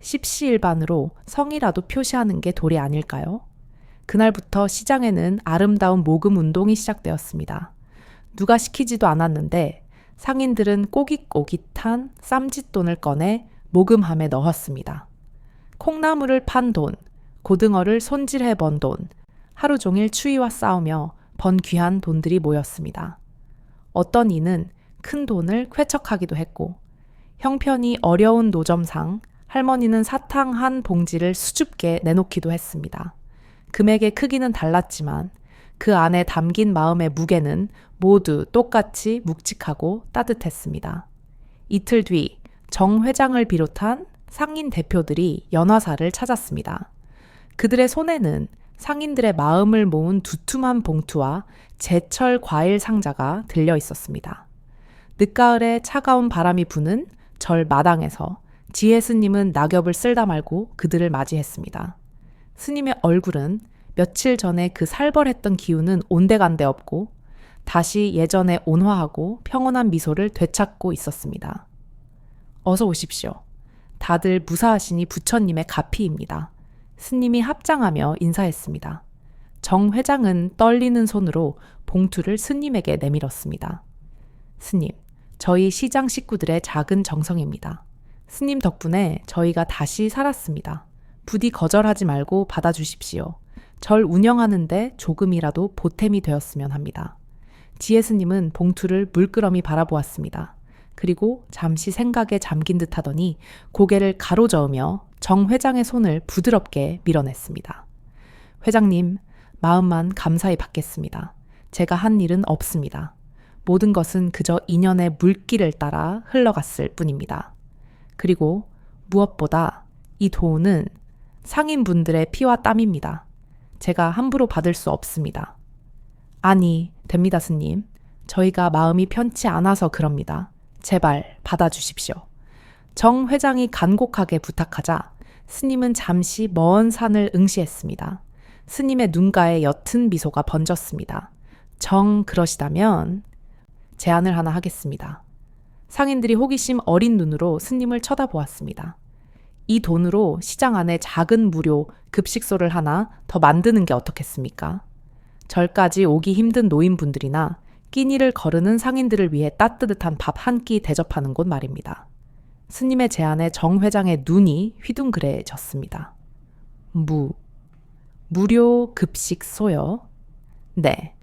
십시일반으로 성이라도 표시하는 게 도리 아닐까요? 그날부터 시장에는 아름다운 모금 운동이 시작되었습니다. 누가 시키지도 않았는데 상인들은 꼬깃꼬깃한 쌈짓돈을 꺼내 모금함에 넣었습니다. 콩나물을 판 돈, 고등어를 손질해 번 돈, 하루 종일 추위와 싸우며 번 귀한 돈들이 모였습니다. 어떤 이는 큰 돈을 쾌척하기도 했고, 형편이 어려운 노점상 할머니는 사탕 한 봉지를 수줍게 내놓기도 했습니다. 금액의 크기는 달랐지만 그 안에 담긴 마음의 무게는 모두 똑같이 묵직하고 따뜻했습니다. 이틀 뒤 정 회장을 비롯한 상인 대표들이 연화사를 찾았습니다. 그들의 손에는 상인들의 마음을 모은 두툼한 봉투와 제철 과일 상자가 들려 있었습니다. 늦가을에 차가운 바람이 부는 절 마당에서 지혜 스님은 낙엽을 쓸다 말고 그들을 맞이했습니다. 스님의 얼굴은 며칠 전에 그 살벌했던 기운은 온데간데 없고 다시 예전에 온화하고 평온한 미소를 되찾고 있었습니다. 어서 오십시오. 다들 무사하시니 부처님의 가피입니다. 스님이 합장하며 인사했습니다. 정 회장은 떨리는 손으로 봉투를 스님에게 내밀었습니다. 스님, 저희 시장 식구들의 작은 정성입니다. 스님 덕분에 저희가 다시 살았습니다. 부디 거절하지 말고 받아주십시오. 절 운영하는데 조금이라도 보탬이 되었으면 합니다. 지혜 스님은 봉투를 물끄러미 바라보았습니다. 그리고 잠시 생각에 잠긴 듯 하더니 고개를 가로저으며 정 회장의 손을 부드럽게 밀어냈습니다. 회장님, 마음만 감사히 받겠습니다. 제가 한 일은 없습니다. 모든 것은 그저 인연의 물길을 따라 흘러갔을 뿐입니다. 그리고 무엇보다 이 돈은 상인분들의 피와 땀입니다. 제가 함부로 받을 수 없습니다. 아니, 됩니다, 스님. 저희가 마음이 편치 않아서 그럽니다. 제발 받아주십시오. 정 회장이 간곡하게 부탁하자 스님은 잠시 먼 산을 응시했습니다. 스님의 눈가에 옅은 미소가 번졌습니다. 정 그러시다면 제안을 하나 하겠습니다. 상인들이 호기심 어린 눈으로 스님을 쳐다보았습니다. 이 돈으로 시장 안에 작은 무료 급식소를 하나 더 만드는 게 어떻겠습니까? 절까지 오기 힘든 노인분들이나 끼니를 거르는 상인들을 위해 따뜻한 밥 한 끼 대접하는 곳 말입니다. 스님의 제안에 정 회장의 눈이 휘둥그레졌습니다. 무료 급식소요? 네.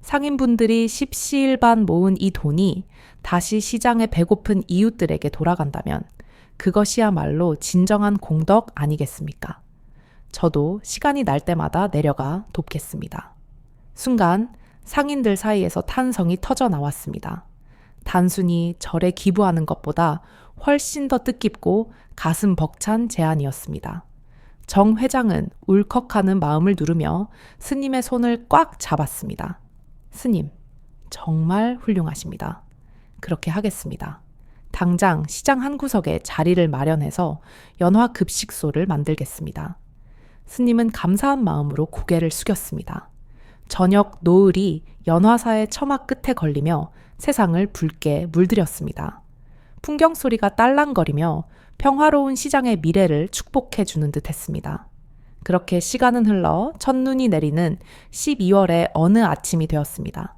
상인분들이 십시일반 모은 이 돈이 다시 시장에 배고픈 이웃들에게 돌아간다면 그것이야말로 진정한 공덕 아니겠습니까? 저도 시간이 날 때마다 내려가 돕겠습니다. 순간 상인들 사이에서 탄성이 터져 나왔습니다. 단순히 절에 기부하는 것보다 훨씬 더 뜻깊고 가슴 벅찬 제안이었습니다. 정 회장은 울컥하는 마음을 누르며 스님의 손을 꽉 잡았습니다. 스님, 정말 훌륭하십니다. 그렇게 하겠습니다. 당장 시장 한 구석에 자리를 마련해서 연화 급식소를 만들겠습니다. 스님은 감사한 마음으로 고개를 숙였습니다. 저녁 노을이 연화사의 처마 끝에 걸리며 세상을 붉게 물들였습니다. 풍경 소리가 딸랑거리며 평화로운 시장의 미래를 축복해 주는 듯 했습니다. 그렇게 시간은 흘러 첫눈이 내리는 12월의 어느 아침이 되었습니다.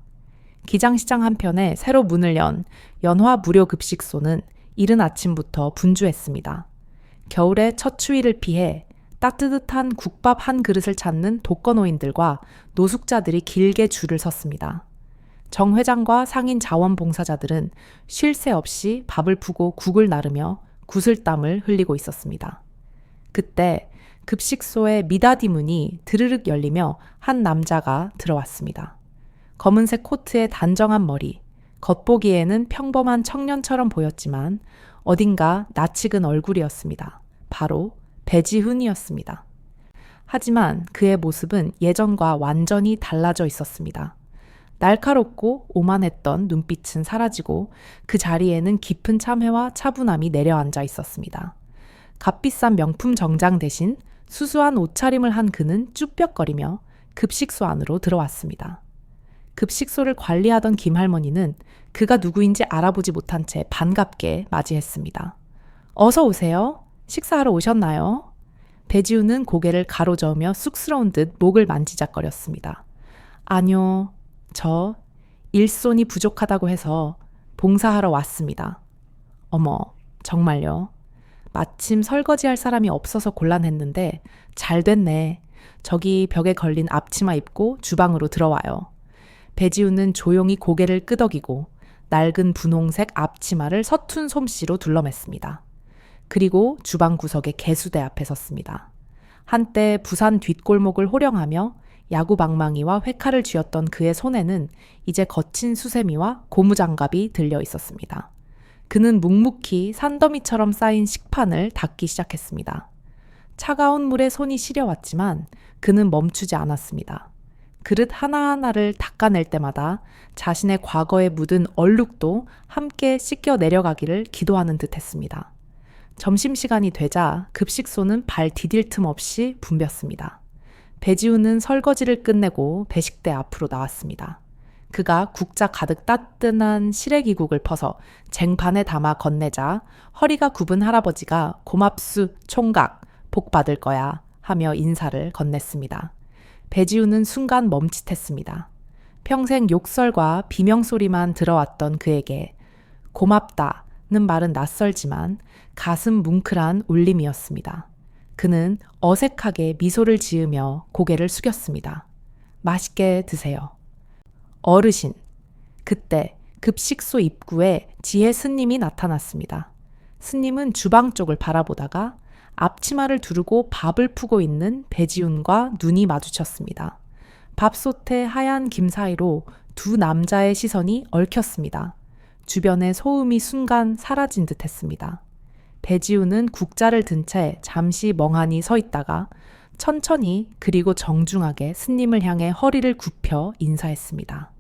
기장시장 한편에 새로 문을 연 연화 무료 급식소는 이른 아침부터 분주했습니다. 겨울의 첫 추위를 피해 따뜻한 국밥 한 그릇을 찾는 독거노인들과 노숙자들이 길게 줄을 섰습니다. 정 회장과 상인 자원봉사자들은 쉴 새 없이 밥을 푸고 국을 나르며 구슬땀을 흘리고 있었습니다. 그때 급식소의 미닫이 문이 드르륵 열리며 한 남자가 들어왔습니다. 검은색 코트에 단정한 머리, 겉보기에는 평범한 청년처럼 보였지만 어딘가 낯익은 얼굴이었습니다. 바로 배지훈이었습니다. 하지만 그의 모습은 예전과 완전히 달라져 있었습니다. 날카롭고 오만했던 눈빛은 사라지고 그 자리에는 깊은 참회와 차분함이 내려앉아 있었습니다. 값비싼 명품 정장 대신 수수한 옷차림을 한 그는 쭈뼛거리며 급식소 안으로 들어왔습니다. 급식소를 관리하던 김할머니는 그가 누구인지 알아보지 못한 채 반갑게 맞이했습니다. 어서 오세요. 식사하러 오셨나요? 배지우는 고개를 가로저으며 쑥스러운 듯 목을 만지작거렸습니다. 아니요, 저 일손이 부족하다고 해서 봉사하러 왔습니다. 어머, 정말요? 마침 설거지할 사람이 없어서 곤란했는데 잘 됐네. 저기 벽에 걸린 앞치마 입고 주방으로 들어와요. 배지우는 조용히 고개를 끄덕이고 낡은 분홍색 앞치마를 서툰 솜씨로 둘러맸습니다. 그리고 주방 구석의 개수대 앞에 섰습니다. 한때 부산 뒷골목을 호령하며 야구방망이와 회칼을 쥐었던 그의 손에는 이제 거친 수세미와 고무장갑이 들려 있었습니다. 그는 묵묵히 산더미처럼 쌓인 식판을 닦기 시작했습니다. 차가운 물에 손이 시려왔지만 그는 멈추지 않았습니다. 그릇 하나하나를 닦아낼 때마다 자신의 과거에 묻은 얼룩도 함께 씻겨 내려가기를 기도하는 듯 했습니다. 점심시간이 되자 급식소는 발 디딜 틈 없이 붐볐습니다. 배지우는 설거지를 끝내고 배식대 앞으로 나왔습니다. 그가 국자 가득 따뜻한 시래기국을 퍼서 쟁반에 담아 건네자 허리가 굽은 할아버지가 고맙수 총각 복 받을 거야 하며 인사를 건넸습니다. 배지우는 순간 멈칫했습니다. 평생 욕설과 비명소리만 들어왔던 그에게 고맙다는 말은 낯설지만 가슴 뭉클한 울림이었습니다. 그는 어색하게 미소를 지으며 고개를 숙였습니다. 맛있게 드세요. 어르신. 그때 급식소 입구에 지혜 스님이 나타났습니다. 스님은 주방 쪽을 바라보다가 앞치마를 두르고 밥을 푸고 있는 배지훈과 눈이 마주쳤습니다. 밥솥의 하얀 김 사이로 두 남자의 시선이 얽혔습니다. 주변의 소음이 순간 사라진 듯 했습니다. 배지훈은 국자를 든 채 잠시 멍하니 서 있다가 천천히 그리고 정중하게 스님을 향해 허리를 굽혀 인사했습니다.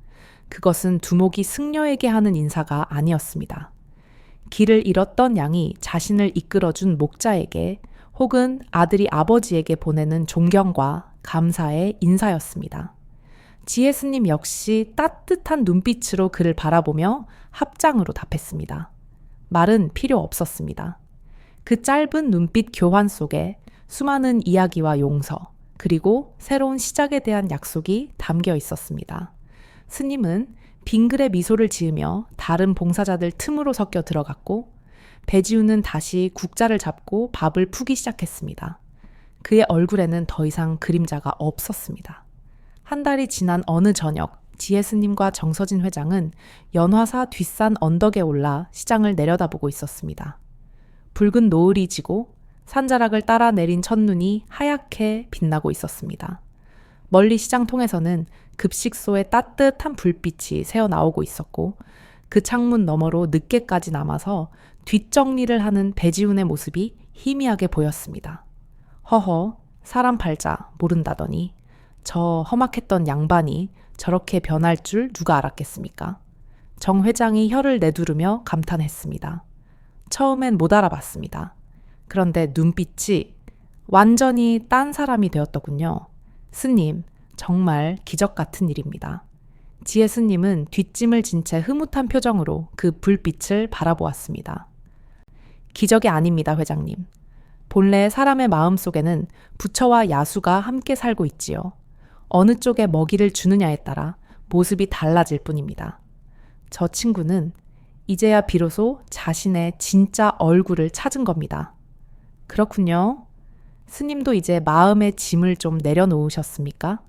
그것은 두목이 승려에게 하는 인사가 아니었습니다. 길을 잃었던 양이 자신을 이끌어준 목자에게 혹은 아들이 아버지에게 보내는 존경과 감사의 인사였습니다. 지혜 스님 역시 따뜻한 눈빛으로 그를 바라보며 합장으로 답했습니다. 말은 필요 없었습니다. 그 짧은 눈빛 교환 속에 수많은 이야기와 용서, 그리고 새로운 시작에 대한 약속이 담겨 있었습니다. 스님은 빙글의 미소를 지으며 다른 봉사자들 틈으로 섞여 들어갔고 배지우는 다시 국자를 잡고 밥을 푸기 시작했습니다. 그의 얼굴에는 더 이상 그림자가 없었습니다. 한 달이 지난 어느 저녁 지혜 스님과 정서진 회장은 연화사 뒷산 언덕에 올라 시장을 내려다보고 있었습니다. 붉은 노을이 지고 산자락을 따라 내린 첫눈이 하얗게 빛나고 있었습니다. 멀리 시장통에서는 급식소의 따뜻한 불빛이 새어나오고 있었고 그 창문 너머로 늦게까지 남아서 뒷정리를 하는 배지훈의 모습이 희미하게 보였습니다. 허허, 사람 팔자 모른다더니 저 험악했던 양반이 저렇게 변할 줄 누가 알았겠습니까? 정 회장이 혀를 내두르며 감탄했습니다. 처음엔 못 알아봤습니다. 그런데 눈빛이 완전히 딴 사람이 되었더군요. 스님, 정말 기적 같은 일입니다. 지혜 스님은 뒷짐을 진 채 흐뭇한 표정으로 그 불빛을 바라보았습니다. 기적이 아닙니다, 회장님. 본래 사람의 마음 속에는 부처와 야수가 함께 살고 있지요. 어느 쪽에 먹이를 주느냐에 따라 모습이 달라질 뿐입니다. 저 친구는 이제야 비로소 자신의 진짜 얼굴을 찾은 겁니다. 그렇군요. 스님도 이제 마음의 짐을 좀 내려놓으셨습니까?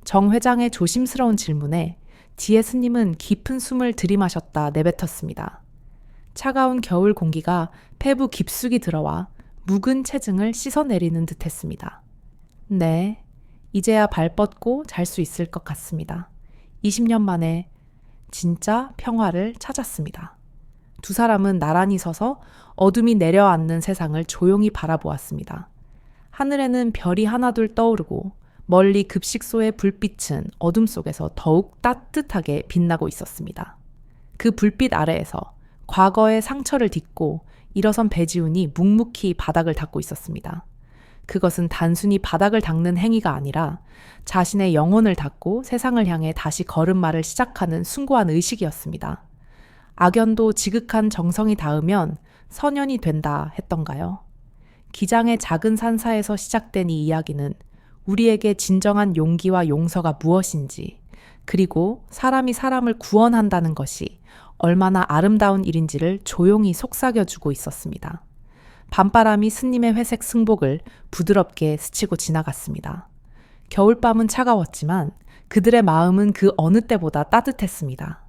정 회장의 조심스러운 질문에 지혜 스님은 깊은 숨을 들이마셨다 내뱉었습니다. 차가운 겨울 공기가 폐부 깊숙이 들어와 묵은 체증을 씻어내리는 듯 했습니다. 네, 이제야 발 뻗고 잘 수 있을 것 같습니다. 20년 만에 진짜 평화를 찾았습니다. 두 사람은 나란히 서서 어둠이 내려앉는 세상을 조용히 바라보았습니다. 하늘에는 별이 하나둘 떠오르고 멀리 급식소의 불빛은 어둠 속에서 더욱 따뜻하게 빛나고 있었습니다. 그 불빛 아래에서 과거의 상처를 딛고 일어선 배지훈이 묵묵히 바닥을 닦고 있었습니다. 그것은 단순히 바닥을 닦는 행위가 아니라 자신의 영혼을 닦고 세상을 향해 다시 걸음마를 시작하는 숭고한 의식이었습니다. 악연도 지극한 정성이 닿으면 선연이 된다 했던가요? 기장의 작은 산사에서 시작된 이 이야기는 우리에게 진정한 용기와 용서가 무엇인지, 그리고 사람이 사람을 구원한다는 것이 얼마나 아름다운 일인지를 조용히 속삭여주고 있었습니다. 밤바람이 스님의 회색 승복을 부드럽게 스치고 지나갔습니다. 겨울밤은 차가웠지만 그들의 마음은 그 어느 때보다 따뜻했습니다.